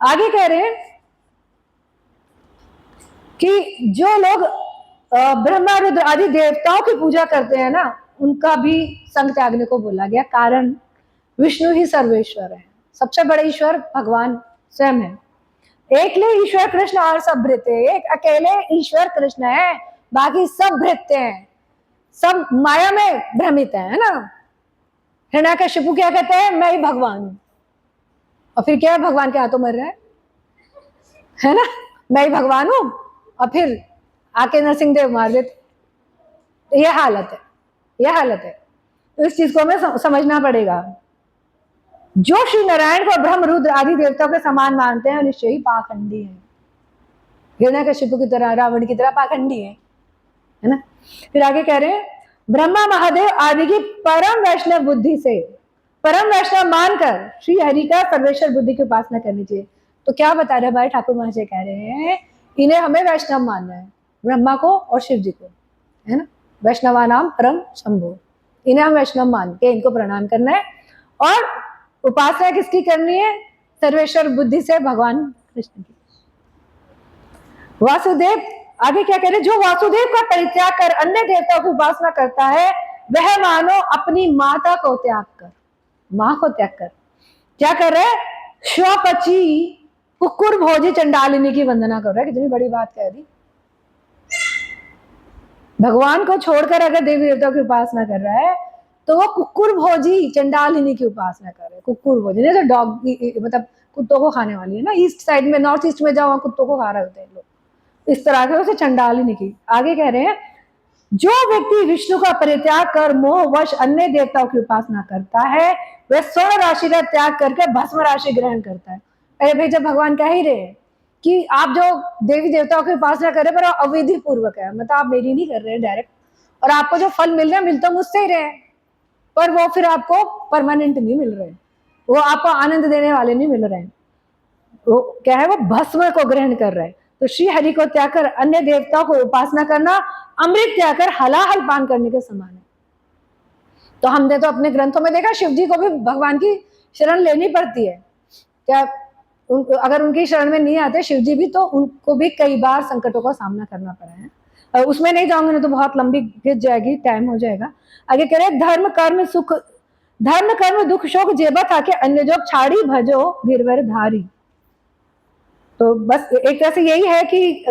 आगे कह रहे हैं कि जो लोग ब्रह्मा रुद्र आदि देवताओं की पूजा करते हैं ना, उनका भी संग त्यागने को बोला गया। कारण विष्णु ही सर्वेश्वर है, सबसे बड़े ईश्वर भगवान स्वयं है। एकले ईश्वर कृष्ण और सब भृत्य, एक अकेले ईश्वर कृष्ण है, बाकी सब भृत्य हैं, सब माया में भ्रमित है ना। हिरण्याकश्यपु क्या कहते हैं? मैं ही भगवान हूं, और फिर क्या है? भगवान के हाथों मर रहा है ना, मैं ही भगवान हूं, और फिर आके नरसिंह देव मार देते। ये हालत है, ये हालत है। तो इस चीज को हमें समझना पड़ेगा। जो श्री नारायण को ब्रह्म रुद्र आदि देवताओं के समान मानते हैं निश्चय ही पाखंडी है, हिरण्याकश्यपु की तरह, रावण की तरह पाखंडी है ना। फिर आगे कह रहे हैं ब्रह्मा महादेव आदि की परम वैष्णव बुद्धि से, परम वैष्णव मानकर श्री हरि का सर्वेश्वर बुद्धि की उपासना करनी चाहिए। तो क्या बता रहे भाई ठाकुर महाशय कह रहे हैं, इन्हें हमें वैष्णव मानना है, ब्रह्मा को और शिव जी को, है ना। वैष्णवा नाम परम शंभो, इन्हें हम वैष्णव मान के इनको प्रणाम करना है। और उपासना किसकी करनी है? सर्वेश्वर बुद्धि से भगवान कृष्ण की। वासुदेव आगे क्या कह रहे हैं? जो वासुदेव का परित्याग कर अन्य देवताओं की उपासना करता है, वह मानो अपनी माता को त्याग कर, मां को त्याग कर क्या कर रहे हैं? स्वपची कुकुर भोजी चंडालिनी की वंदना कर रहा है। कितनी बड़ी बात कह दी। भगवान को छोड़कर अगर देवी देवताओं की उपासना कर रहा है तो वो कुकुर भोजी चंडालिनी की उपासना कर रहे हैं। कुकुर भोजी जैसे डॉग, मतलब कुत्तों को खाने वाली है ना, ईस्ट साइड में, नॉर्थ ईस्ट में जाओ कुत्तों को खा रहे होते हैं लोग, इस तरह के उसे चंडालिनी की। आगे कह रहे हैं जो व्यक्ति विष्णु का परित्याग कर मोह वश अन्य देवताओं की उपासना करता है वह स्वर्ण राशि का त्याग करके भस्म राशि ग्रहण करता है। अरे भाई, जब भगवान कह ही रहे हैं कि आप जो देवी देवताओं की उपासना कर रहे हैं पर अविधि पूर्वक है, मतलब आप मेरी नहीं कर रहे हैं डायरेक्ट, और आपको जो फल मिल रहे हैं मिल तो मुझसे ही रहे, पर वो फिर आपको परमानेंट नहीं मिल रहे, वो आपको आनंद देने वाले नहीं मिल रहे हैं। वो क्या है, वो भस्म को ग्रहण कर रहे हैं। तो श्री हरि को त्याग कर अन्य देवताओं को उपासना करना अमृत त्याग कर हलाहल पान करने के समान है। तो हमने तो अपने ग्रंथों में देखा शिव जी को भी भगवान की शरण लेनी पड़ती है। क्या अगर उनकी शरण में नहीं आते शिव जी भी, तो उनको भी कई बार संकटों का सामना करना पड़ा है। उसमें नहीं जाऊंगी, नहीं तो बहुत लंबी खिंच जाएगी, टाइम हो जाएगा। आगे कह रहे धर्म कर्म सुख, धर्म कर्म दुख शोक जेबा था के अन्य जो छाड़ी भजो गिरवर धारी। तो बस एक तरह से यही है कि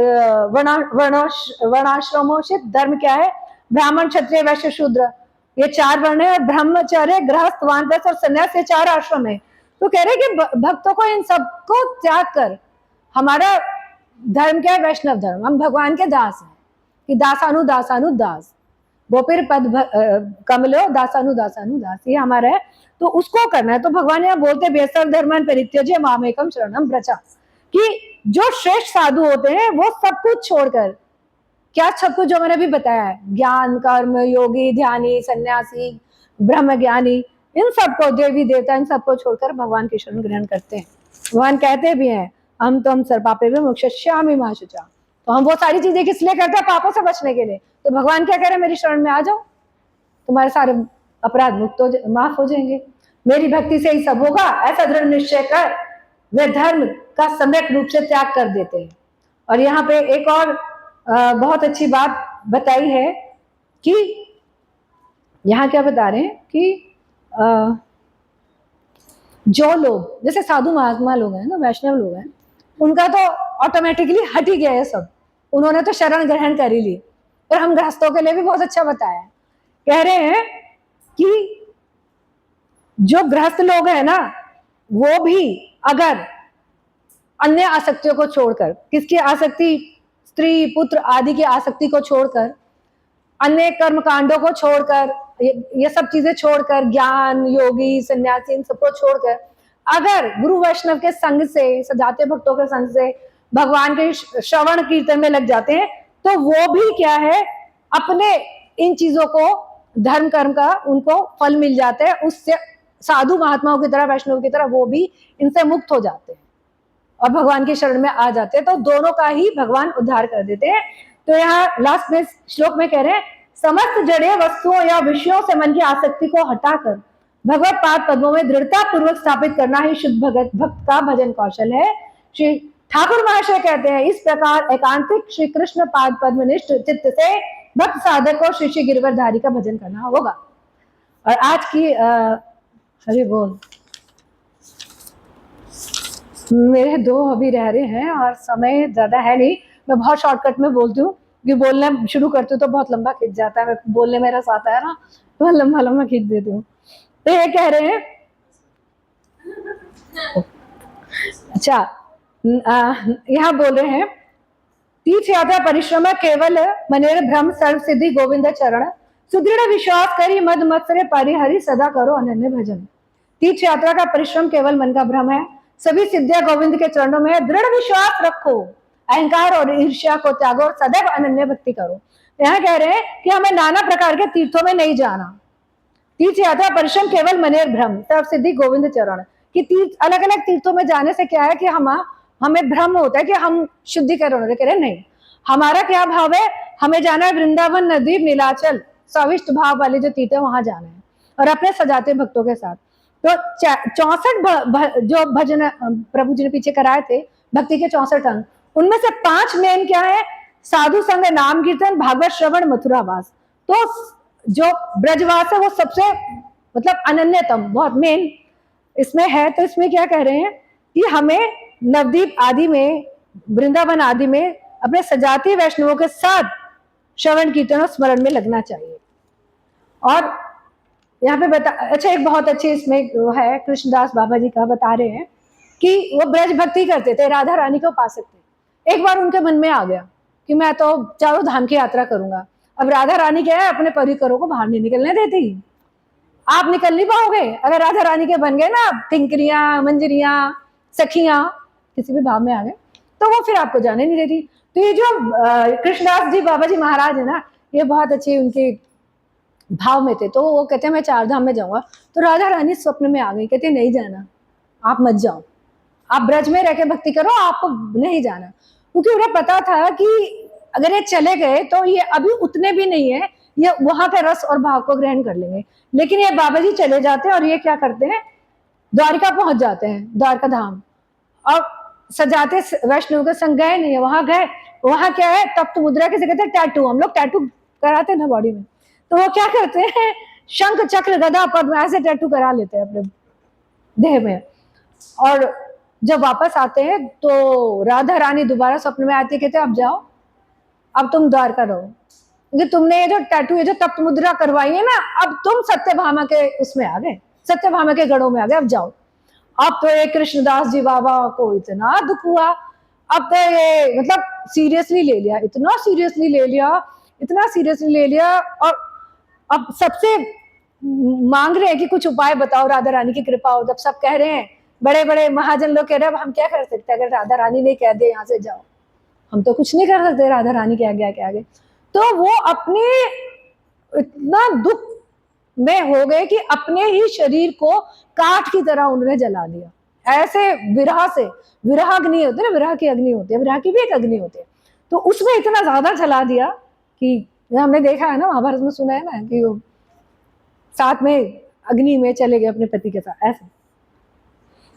वर्णाश्रमोचित धर्म क्या है, ब्राह्मण क्षत्रिय वैश्य शूद्र, ये 4 वर्ण है, और ब्रह्मचर्य गृहस्थ वानप्रस्थ और संन्यास, ये 4 आश्रम है। तो कह रहे कि भक्तों को इन सबको त्याग कर, हमारा धर्म क्या है, वैष्णव धर्म, हम भगवान के दास हैं, कि दासानु दासानु दास, गोपीर पद कमलो दासानु दासानु दास, ये हमारा है, तो उसको करना है। तो भगवान यहाँ बोलते बेसर धर्मन परित्यज्य मामेकम शरणम व्रजा, कि जो श्रेष्ठ साधु होते हैं वो सब कुछ छोड़कर, क्या सब कुछ जो मैंने अभी बताया है, ज्ञान कर्म योगी ध्यानी सन्यासी ब्रह्म ज्ञानी, इन सबको, देवी देवता, इन सबको छोड़कर भगवान की शरण ग्रहण करते हैं। भगवान कहते भी हैं हम तो हम सर्वपापे भी मोक्षयिष्यामि मा शुचा, तो हम वो सारी चीजें किस लिए करते हैं, पापों से बचने के लिए। तो भगवान क्या कह रहे हैं, मेरी शरण में आ जाओ, तुम्हारे सारे अपराध मुक्त माफ हो जाएंगे, मेरी भक्ति से ही सब होगा, ऐसा दृढ़ निश्चय कर वे धर्म का सम्यक रूप से त्याग कर देते हैं। और यहाँ पे एक और बहुत अच्छी बात बताई है कि यहाँ क्या बता रहे हैं कि जो लोग जैसे साधु महात्मा लोग हैं ना, वैष्णव लोग हैं, उनका तो ऑटोमेटिकली हट ही गया है सब, उन्होंने तो शरण ग्रहण कर ही ली। पर हम गृहस्थों के लिए भी बहुत अच्छा बताया, कह रहे हैं कि जो गृहस्थ लोग हैं ना, वो भी अगर अन्य आसक्तियों को छोड़कर, किसकी आसक्ति, स्त्री पुत्र आदि की आसक्ति को छोड़कर, अन्य कर्म कांडों को छोड़कर, ये सब चीजें छोड़कर, ज्ञान योगी सन्यासी इन सबको छोड़कर अगर गुरु वैष्णव के संग से, सजाते भक्तों के संग से भगवान के श्रवण कीर्तन में लग जाते हैं, तो वो भी क्या है, अपने इन चीजों को, धर्म कर्म का उनको फल मिल जाता है, उससे साधु महात्माओं की तरह, वैष्णव की तरह वो भी इनसे मुक्त हो जाते हैं और भगवान की शरण में आ जाते हैं। तो दोनों का ही भगवान उद्धार कर देते हैं। तो यहाँ लास्ट में श्लोक में कह रहे हैं समस्त जड़े वस्तुओं या विषयों से मन की आसक्ति को हटाकर भगवत पाद पद्मों में दृढ़ता पूर्वक स्थापित करना ही शुद्ध भक्त का भजन कौशल है। श्री ठाकुर महाशय कहते हैं इस प्रकार एकांतिक श्री कृष्ण पाद पद्मनिष्ठ चित्त से भक्त साधक को श्री श्री गिरवरधारी का भजन करना होगा। और आज की हरि बोल, मेरे 2 अभी रह रहे हैं और समय ज्यादा है नहीं, मैं बहुत शॉर्टकट में बोलती हूँ, कि बोलना शुरू करती हूँ तो बहुत लंबा खींच जाता है, मैं बोलने में रस आता है ना, तो लंबा लंबा खींच देती हूँ। तो ये कह रहे हैं, अच्छा यहाँ बोल रहे हैं तीर्थ यात्रा परिश्रम केवल मनेर भ्रम सर्व सिद्धि गोविंद चरण, सुदृढ़ विश्वास करी मद मत्सरे परिहरि सदा करो अनन्य भजन। तीर्थ यात्रा का परिश्रम केवल मन का भ्रम है, सभी सिद्धियां गोविंद के चरणों में, दृढ़ विश्वास रखो, अहंकार और ईर्ष्या को त्यागो और सदैव अनन्य भक्ति करो। यहाँ कह रहे हैं कि हमें नाना प्रकार के तीर्थों में नहीं जाना, तीर्थ यात्रा परिश्रम केवल मनेर भ्रम सर्व सिद्धि गोविंद चरण, कि तीर्थ, अलग अलग तीर्थों में जाने से क्या है कि हमें भ्रम होता है कि हम शुद्धिकरण होते, कह रहे नहीं, हमारा क्या भाव है, हमें जाना है वृंदावन नदीप नीलाचल सविष्ट भाव वाले जो तीर्थ है वहां जाना है, और अपने सजाते भक्तों के साथ। तो 64 जो भजन प्रभु जी ने पीछे कराए थे, भक्ति के 64 अंग, उनमें से 5 मेन क्या है, साधु संग नाम कीर्तन भागवत श्रवण मथुरावास। तो जो ब्रजवास है वो सबसे मतलब अनन्यतम, बहुत मेन इसमें है। तो इसमें क्या कह रहे हैं कि हमें नवदीप आदि में, वृंदावन आदि में अपने सजाती वैष्णवों के साथ श्रवण कीर्तन और स्मरण में लगना चाहिए। और यहाँ पे अच्छा, एक बहुत अच्छे इसमें है, कृष्णदास बाबा जी का बता रहे हैं कि वो ब्रज भक्ति करते थे, राधा रानी के उपासक थे। एक बार उनके मन में आ गया कि मैं तो चारों धाम की यात्रा करूंगा। अब राधा रानी क्या है, अपने परिकरों को बाहर नहीं निकलने देती। आप निकल नहीं पाओगे अगर राधा रानी के बन गए ना, किंकरियां, मंजरियां, सखियां, किसी भी भाव में आ गए तो वो फिर आपको जाने नहीं देती। तो ये जो कृष्णदास जी बाबा जी महाराज है ना, ये बहुत अच्छे उनके भाव में थे। तो वो कहते हैं मैं चार धाम में जाऊंगा। तो राधा रानी स्वप्न में आ गई, कहते नहीं जाना, आप मत जाओ, आप ब्रज में रह के भक्ति करो, आपको नहीं जाना। क्योंकि उन्हें पता था कि अगर ये चले गए तो ये अभी उतने भी नहीं है, ये वहां के रस और भाव को ग्रहण कर लेंगे। लेकिन ये बाबा जी चले जाते हैं और ये क्या करते हैं, द्वारिका पहुंच जाते हैं, द्वारका धाम। और सजाते वैष्णव के संग गए नहीं है, वहां गए, वहां क्या है, तप्त मुद्रा किसे कहते हैं, टैटू। हम लोग टैटू कराते हैं ना बॉडी में, तो वो क्या करते हैं, शंख चक्र गदा पद्म ऐसे टैटू करा लेते हैं अपने देह में। और जब वापस आते हैं तो राधा रानी दोबारा स्वप्न में आती है, कहते अब जाओ, अब तुम द्वारका रहो, क्योंकि तुमने ये जो टैटू, ये जो तप्त मुद्रा करवाई है ना, अब तुम सत्यभामा के उसमें आ गए, सत्यभामा के गढ़ों में आ गए, अब जाओ। अब तो ये कृष्णदास जी बाबा को इतना दुख हुआ, अब तो ये मतलब सीरियसली ले लिया, इतना सीरियसली ले लिया, इतना सीरियसली ले लिया। और अब सबसे मांग रहे हैं कि कुछ उपाय बताओ, राधा रानी की कृपा हो। जब सब कह रहे हैं, बड़े बड़े महाजन लोग कह रहे हैं, अब हम क्या कर सकते हैं, अगर राधा रानी ने कह दिया यहाँ से जाओ, हम तो कुछ नहीं कर सकते राधा रानी के आगे के आगे। तो वो अपने इतना दुख में हो गए कि अपने ही शरीर को काठ की तरह उन्होंने जला दिया। ऐसे विरह से, विरह अग्नि होती है ना, विरह की अग्नि होती है, विरह की भी एक अग्नि होती है, तो उसमें इतना ज्यादा जला दिया कि हमने देखा है ना, महाभारत में सुना है ना कि वो साथ में अग्नि में चले गए अपने पति के साथ ऐसे।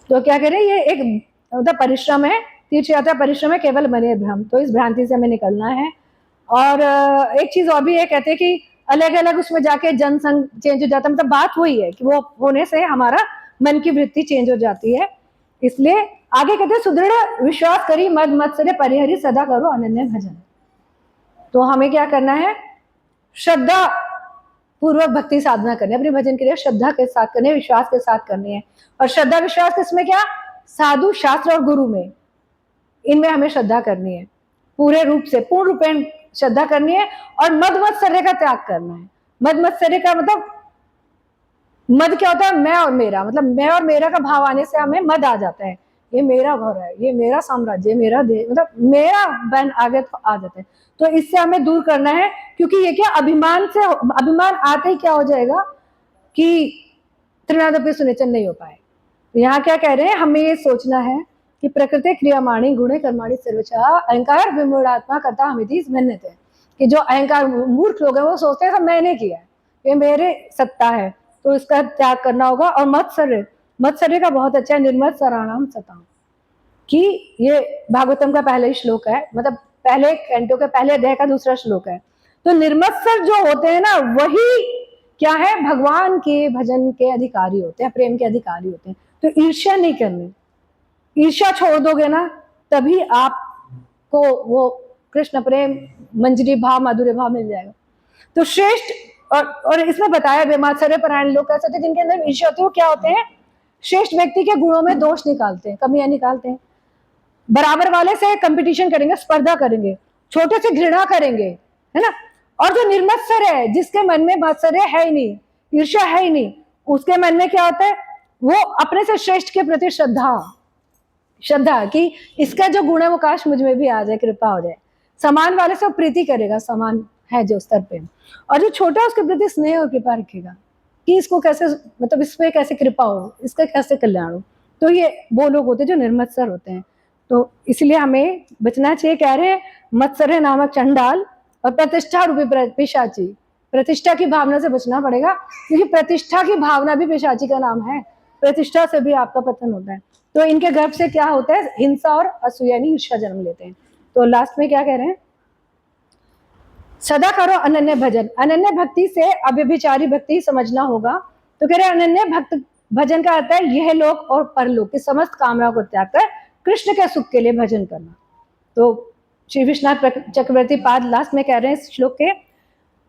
तो क्या कह रहे हैं, ये एक मतलब परिश्रम है, तीर्थ यात्रा परिश्रम है, केवल मने भ्रम। तो इस भ्रांति से हमें निकलना है। और एक चीज और भी है, कहते हैं कि अलग अलग उसमें जाके जनसंग चेंज हो जाता है, मतलब बात हुई है कि वो होने से हमारा मन की वृत्ति चेंज हो जाती है। इसलिए आगे कहते हैं, सुदृढ़ विश्वास करी मद मत्सरे परिहरी सदा करो अनन्य भजन। तो हमें क्या करना है, श्रद्धा पूर्वक भक्ति साधना करनी है, अपने भजन के लिए श्रद्धा के साथ करनी है, विश्वास के साथ करनी है। और श्रद्धा विश्वास किसमें, क्या, साधु शास्त्र और गुरु में, इनमें हमें श्रद्धा करनी है, पूरे रूप से, पूर्ण रूपेण श्रद्धा करनी है। और मद मत्सर्य का त्याग करना है। मद मत्सर्य का मतलब, मद क्या होता है, मैं और मेरा, मतलब मैं और मेरा का भाव आने से हमें मद आ जाता है, ये मेरा घर है, ये मेरा साम्राज्य, मेरा देश, मतलब मेरा बन आगे तो आ जाते हैं। तो इससे हमें दूर करना है, क्योंकि ये क्या, अभिमान से, अभिमान आते ही क्या हो जाएगा कि त्रिनादपि सुनिचन नहीं हो पाए। तो यहाँ क्या कह रहे हैं, हमें ये सोचना है कि प्रकृति क्रियामाणी गुणे कर्माणी सर्वशः अहंकार विमूढ़ात्मा करता हमिति स्मन्य थे, कि जो अहंकार मूर्ख लोग हैं वो सोचते हैं मैंने किया है, ये मेरे सत्ता है, तो इसका त्याग करना होगा। और मत्सर्य, मत्सर्य का बहुत अच्छा है, निर्मत्सराणाम सताम, कि ये भागवतम का पहला ही श्लोक है, मतलब पहले कैंटो के पहले अध्याय का दूसरा श्लोक है। तो निर्मत्सर जो होते हैं ना, वही क्या है, भगवान के भजन के अधिकारी होते हैं, प्रेम के अधिकारी होते हैं। तो ईर्ष्या नहीं करनी, ईर्ष्या छोड़ दोगे ना, तभी आपको वो कृष्ण प्रेम, मंजरी भाव, माधुर्य भाव मिल जाएगा। तो श्रेष्ठ, और इसमें बताया बेमात्सर्य परायण लोग कैसे थे, जिनके अंदर ईर्ष्या होती है, वो क्या होते हैं, श्रेष्ठ व्यक्ति के गुणों में दोष निकालते हैं, कमियां निकालते हैं, बराबर वाले से कंपटीशन करेंगे, स्पर्धा करेंगे, छोटे से घृणा करेंगे, है ना। और जो निर्मत्सर है, जिसके मन में मत्सर्य है ही नहीं, ईर्ष्या है ही नहीं, उसके मन में क्या होता है, वो अपने से श्रेष्ठ के प्रति श्रद्धा, श्रद्धा कि इसका जो गुण है वो काश मुझ में भी आ जाए, कृपा हो जाए। समान वाले से प्रीति करेगा, समान है जो स्तर पे, और जो छोटा है उसके प्रति स्नेह और कृपा रखेगा कि इसको कैसे, मतलब इस पे कैसे कृपा हो, इसका कैसे कल्याण हो। तो ये वो लोग होते हैं जो निर्मत्सर होते हैं। तो इसलिए हमें बचना चाहिए। कह रहे हैं मत्सर्य नामक चंडाल और प्रतिष्ठा रूपी पिशाची, प्रतिष्ठा की भावना से बचना पड़ेगा, क्योंकि प्रतिष्ठा की भावना भी पिशाची का नाम है, प्रतिष्ठा से भी आपका पतन होता है। तो इनके गर्भ से क्या होता है, हिंसा और असूया ईर्ष्या जन्म लेते हैं। तो लास्ट में क्या कह रहे हैं, सदा करो अनन्य भजन। अनन्य भक्ति से अव्यभिचारी भक्ति समझना होगा। तो कह रहे हैं अनन्य भक्त भजन का अर्थ है यह लोक और परलोक की समस्त कामनाओं को त्याग कर कृष्ण के सुख के लिए भजन करना। तो श्री विश्वनाथ चक्रवर्ती पाद लास्ट में कह रहे हैं इस श्लोक के,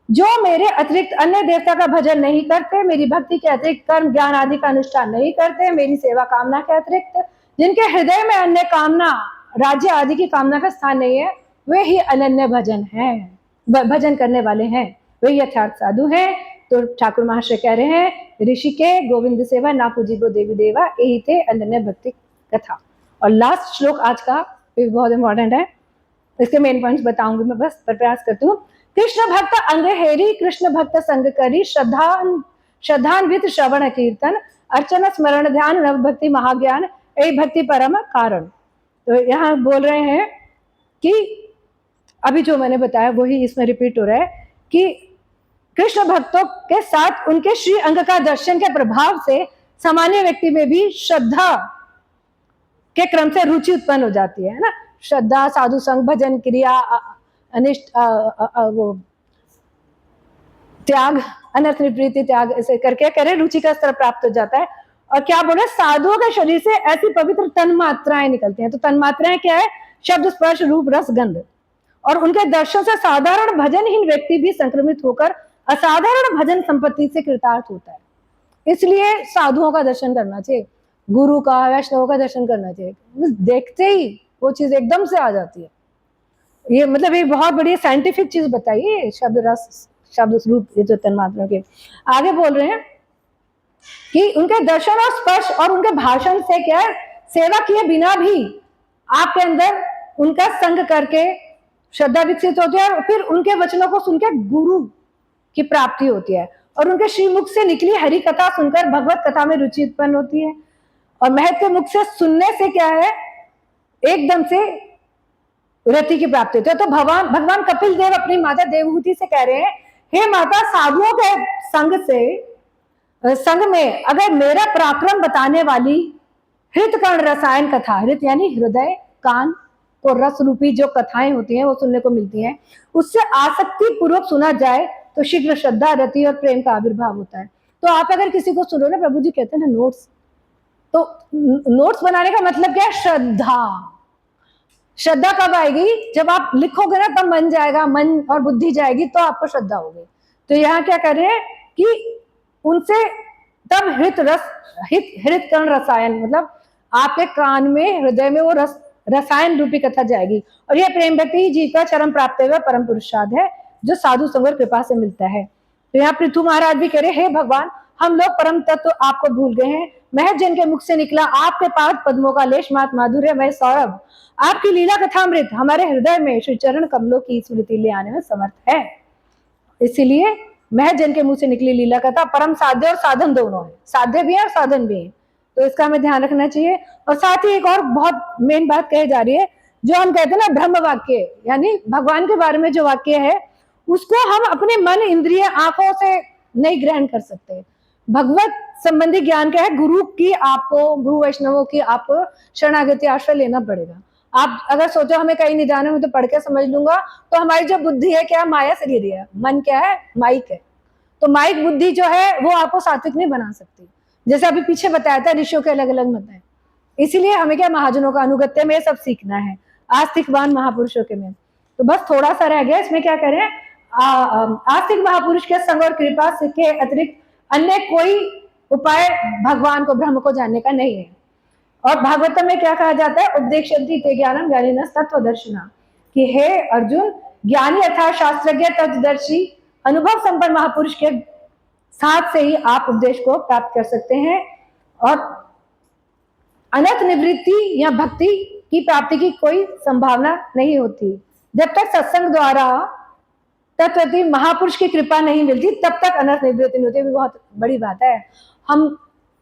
जो मेरे अतिरिक्त अन्य देवता का भजन नहीं करते, मेरी भक्ति के अतिरिक्त कर्म ज्ञान आदि का अनुष्ठान नहीं करते, मेरी सेवा कामना के अतिरिक्त, जिनके हृदय में अन्य कामना राज्य आदि की कामना का स्थान नहीं है, वे ही अनन्य भजन हैं, भजन करने वाले हैं, वे यथार्थ साधु हैं। तो ठाकुर महाशय कह रहे हैं, ऋषि के गोविंद सेवा ना पूजिबो देवी देवा, यही थे अनन्य भक्ति कथा। और लास्ट श्लोक आज का बहुत इंपॉर्टेंट है, इसके मेन पॉइंट्स बताऊंगी मैं, बस प्रयास करती हूँ। कृष्ण भक्त अंग हेरी, कृष्ण भक्त संग करी, श्रद्धान्वित श्रवण कीर्तन, अर्चन स्मरण ध्यान, नव भक्ति महाज्ञान, यही भक्ति परम कारण। तो यहाँ बोल रहे हैं कि अभी जो मैंने बताया वही इसमें रिपीट हो रहा है कि कृष्ण भक्तों के साथ उनके श्री अंग का दर्शन के प्रभाव से सामान्य व्यक्ति में भी श्रद्धा के क्रम से रुचि उत्पन्न हो जाती है ना। श्रद्धा, साधु संग, भजन क्रिया, अनिष्ट वो त्याग, अनर्थ निवृत्ति त्याग, ऐसे करके करे रुचि का स्तर प्राप्त हो जाता है। और क्या बोले, साधुओं के शरीर से ऐसी पवित्र तन मात्राएं निकलती हैं। तो तन मात्राएं क्या है? शब्द, स्पर्श, रूप, रस, गंध। और उनके दर्शन से साधारण भजनहीन व्यक्ति भी संक्रमित होकर असाधारण भजन संपत्ति से कृतार्थ होता है। इसलिए साधुओं का दर्शन करना चाहिए, गुरु का, वैष्णव का दर्शन करना चाहिए। देखते ही वो चीज एकदम से आ जाती है। ये मतलब ये बहुत बड़ी साइंटिफिक चीज बताइए, शब्द रस, शब्द रूप, ये जो तन्मात्रा के आगे बोल रहे हैं कि उनके दर्शन और स्पर्श और उनके भाषण से क्या है, सेवा किए बिना भी आपके अंदर उनका संग करके श्रद्धा विकसित होती है, और फिर उनके वचनों को सुनकर गुरु की प्राप्ति होती है, और उनके श्रीमुख से निकली हरि कथा सुनकर भगवत कथा में रुचि उत्पन्न होती है। और महत के मुख से सुनने से क्या है, एकदम से रति की प्राप्ति होती है। तो भगवान कपिल देव अपनी माता देवहूति से कह रहे हैं, हे माता, साधुओं के संग में अगर मेरा पराक्रम बताने वाली हृत कर्ण रसायन कथा, हृत यानी हृदय, कान को रस रूपी जो कथाएं होती हैं वो सुनने को मिलती हैं, उससे आसक्ति पूर्वक सुना जाए तो शीघ्र श्रद्धा, रति और प्रेम का आविर्भाव होता है। तो आप अगर किसी को सुनो ना, प्रभु जी कहते हैं ना नोट्स, तो नोट्स बनाने का मतलब क्या है? श्रद्धा। श्रद्धा कब आएगी? जब आप लिखोगे ना तब मन जाएगा, मन और बुद्धि जाएगी तो आपको श्रद्धा होगी। तो यहाँ क्या कर रहे हैं कि उनसे तब हृत कर्ण रसायन, मतलब आपके कान में, हृदय में वो रसायन रूपी कथा जाएगी। और यह प्रेम भक्ति ही जीव का चरम प्राप्त हुआ परम पुरुषार्थ है, जो साधु संग और कृपा से मिलता है। तो यहाँ पृथु महाराज भी कह रहे, हे भगवान, हम लोग परम तत्व आपको भूल गए हैं। महज जन के मुख से निकला आपके पाद पद्मों का लेश मात माधुर्य वह सौरभ, आपकी लीला कथामृत हमारे हृदय में श्री चरण कमलों की स्मृति ले आने में समर्थ है। इसीलिए महज जन के मुंह से निकली लीला कथा परम साध्य और साधन दोनों है, साध्य भी है और साधन भी है। तो इसका हमें ध्यान रखना चाहिए। और साथ ही एक और बहुत मेन बात कही जा रही है, जो हम कहते हैं ना ब्रह्म वाक्य, यानी भगवान के बारे में जो वाक्य है उसको हम अपने मन, इंद्रिय, आंखों से नहीं ग्रहण कर सकते। भगवत संबंधी ज्ञान क्या है? गुरु की आपको, गुरु वैष्णवों की आपको शरणागति आश्रय लेना पड़ेगा। आप अगर सोचो हमें कहीं नहीं जाना, मैं तो पढ़ के समझ लूंगा, तो हमारी जो बुद्धि है क्या? माया से घिरी है। मन क्या है? माइक है। तो माइक बुद्धि जो है वो आपको सात्विक नहीं बना सकती। जैसे अभी पीछे बताया था, ऋषियों के अलग अलग मत है। इसीलिए हमें क्या, महाजनों का अनुगत्य में सब सीखना है, आस्तिकवान महापुरुषों के में। तो बस थोड़ा सा रह गया, इसमें क्या करें, आस्तिक महापुरुष के संग और कृपा के अतिरिक्त अन्य कोई उपाय भगवान को, ब्रह्म को जानने का नहीं है। और भागवतम में क्या कहा जाता है? उपदेक्षन्ति ते ज्ञानम ज्ञानिनः तत्त्वदर्शिनः, कि हे अर्जुन, ज्ञानी अर्थात शास्त्रज्ञ, तत्वदर्शी, अनुभव संपन्न महापुरुष के साथ से ही आप उपदेश को प्राप्त कर सकते हैं। और अनर्थ निवृत्ति या भक्ति की प्राप्ति की कोई संभावना नहीं होती। जब तक सत्संग द्वारा तत्वति महापुरुष की कृपा नहीं मिलती, तब तक अनर्थ निवृत्ति नहीं होती। भी बहुत बड़ी बात है। हम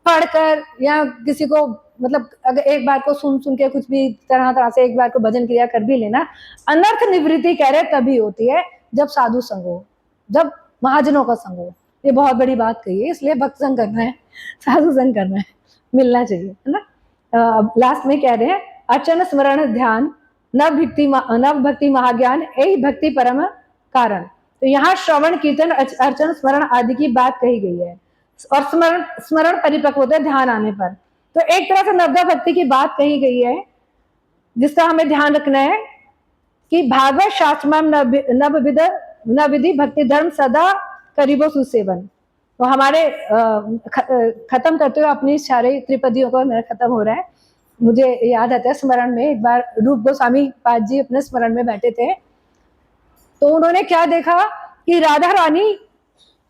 पढ़कर या किसी को, मतलब अगर एक बार को सुन के कुछ भी तरह से एक बार को भजन क्रिया कर भी लेना, अनर्थ निवृत्ति कह रहे तभी होती है जब साधु संग हो, जब महाजनों का संग हो। ये बहुत बड़ी बात कही है। इसलिए भक्त संग करना है, साधु संग करना है, मिलना चाहिए, है ना। लास्ट में कह रहे हैं, अर्चन स्मरण ध्यान नव भक्ति महाज्ञान, यही भक्ति परम कारण। तो यहाँ श्रवण कीर्तन अर्चन स्मरण आदि की बात कही गई है। और स्मरण परिपक्व होता है ध्यान आने पर। तो एक तरह से नवदा भक्ति की बात कही गई है। जिसका हमें ध्यान रखना है कि भागवत शास्त्र नवविधि भक्ति धर्म सदा करीबो सुसेवन। तो हमारे खत्म करते हुए अपनी सारे त्रिपदियों को मेरा खत्म हो रहा है। मुझे याद आता है स्मरण में, एक बार रूप गोस्वामी पाद जी अपने स्मरण में बैठे थे, तो उन्होंने क्या देखा कि राधा रानी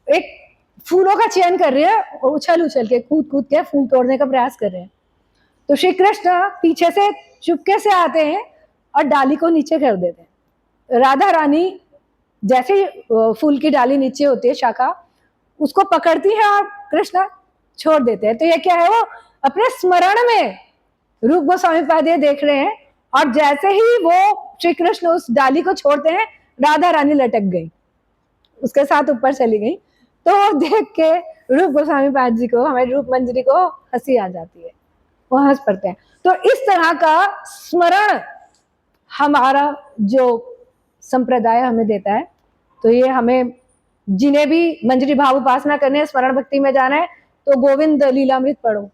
एक फूलों का चयन कर रही है और उछल उछल के कूद कूद के फूल तोड़ने का प्रयास कर रहे हैं। तो श्री कृष्ण पीछे से चुपके से आते हैं और डाली को नीचे कर देते हैं। राधा रानी जैसे ही फूल की डाली नीचे होती है, शाखा, उसको पकड़ती है और कृष्ण छोड़ देते हैं। तो ये क्या है, वो अपने स्मरण में रूप गोस्वामी पाद ये देख रहे हैं, और जैसे ही वो श्री कृष्ण उस डाली को छोड़ते हैं, राधा रानी लटक गई, उसके साथ ऊपर चली गई। तो देख के रूप गोस्वामी पाद जी को, हमारी रूप मंजरी को हंसी आ जाती है, वो हंस पड़ते हैं। तो इस तरह का स्मरण हमारा जो संप्रदाय हमें देता है। तो ये हमें जिन्हें भी मंजरी भाव उपासना करने है, स्मरण भक्ति में जाना है, तो गोविंद लीलामृत पढ़ो।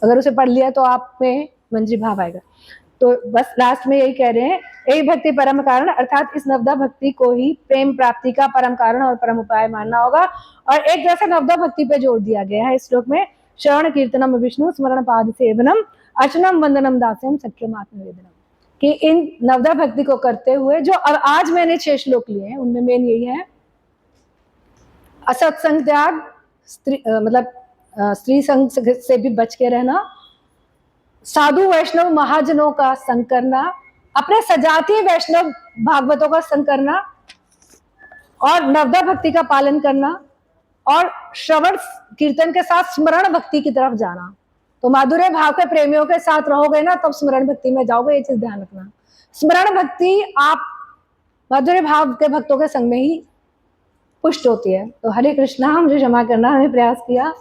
अगर उसे पढ़ लिया तो आप में मंजरी भाव आएगा। तो बस लास्ट में यही कह रहे हैं, यही भक्ति परम कारण, अर्थात इस नवदा भक्ति को ही प्रेम प्राप्ति का परम कारण और परम उपाय मानना होगा। और एक जैसा नवदा भक्ति पे जोर दिया गया है इस श्लोक में, श्रवण कीर्तनम विष्णु स्मरण पाद सेवनम अर्चनम वंदनम दास्यम सख्यम आत्मवेदनम, कि इन नवदा भक्ति को करते हुए, जो अब आज मैंने 6 श्लोक लिए हैं उनमें मेन यही है, असत्संग त्याग, मतलब स्त्री संग से भी बच के रहना, साधु वैष्णव महाजनों का संग करना, अपने सजातीय वैष्णव भागवतों का संग करना, और नवदा भक्ति का पालन करना, और श्रवण कीर्तन के साथ स्मरण भक्ति की तरफ जाना। तो माधुर्य भाव के प्रेमियों के साथ रहोगे ना, तब स्मरण भक्ति में जाओगे, ये चीज ध्यान रखना। स्मरण भक्ति आप माधुर्य भाव के भक्तों के संग में ही पुष्ट होती है। तो हरे कृष्णा, मुझे क्षमा करना, हमने प्रयास किया।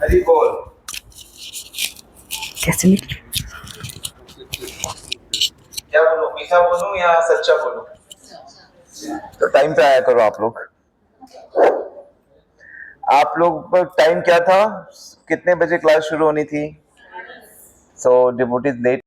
हरि बोल। कैसे क्या बोलूं, मीठा बोलूं या सच्चा बोलूं? तो टाइम पे आया करो आप लोग। आप लोग पर टाइम क्या था, कितने बजे क्लास शुरू होनी थी? सो डिवोटीज लेट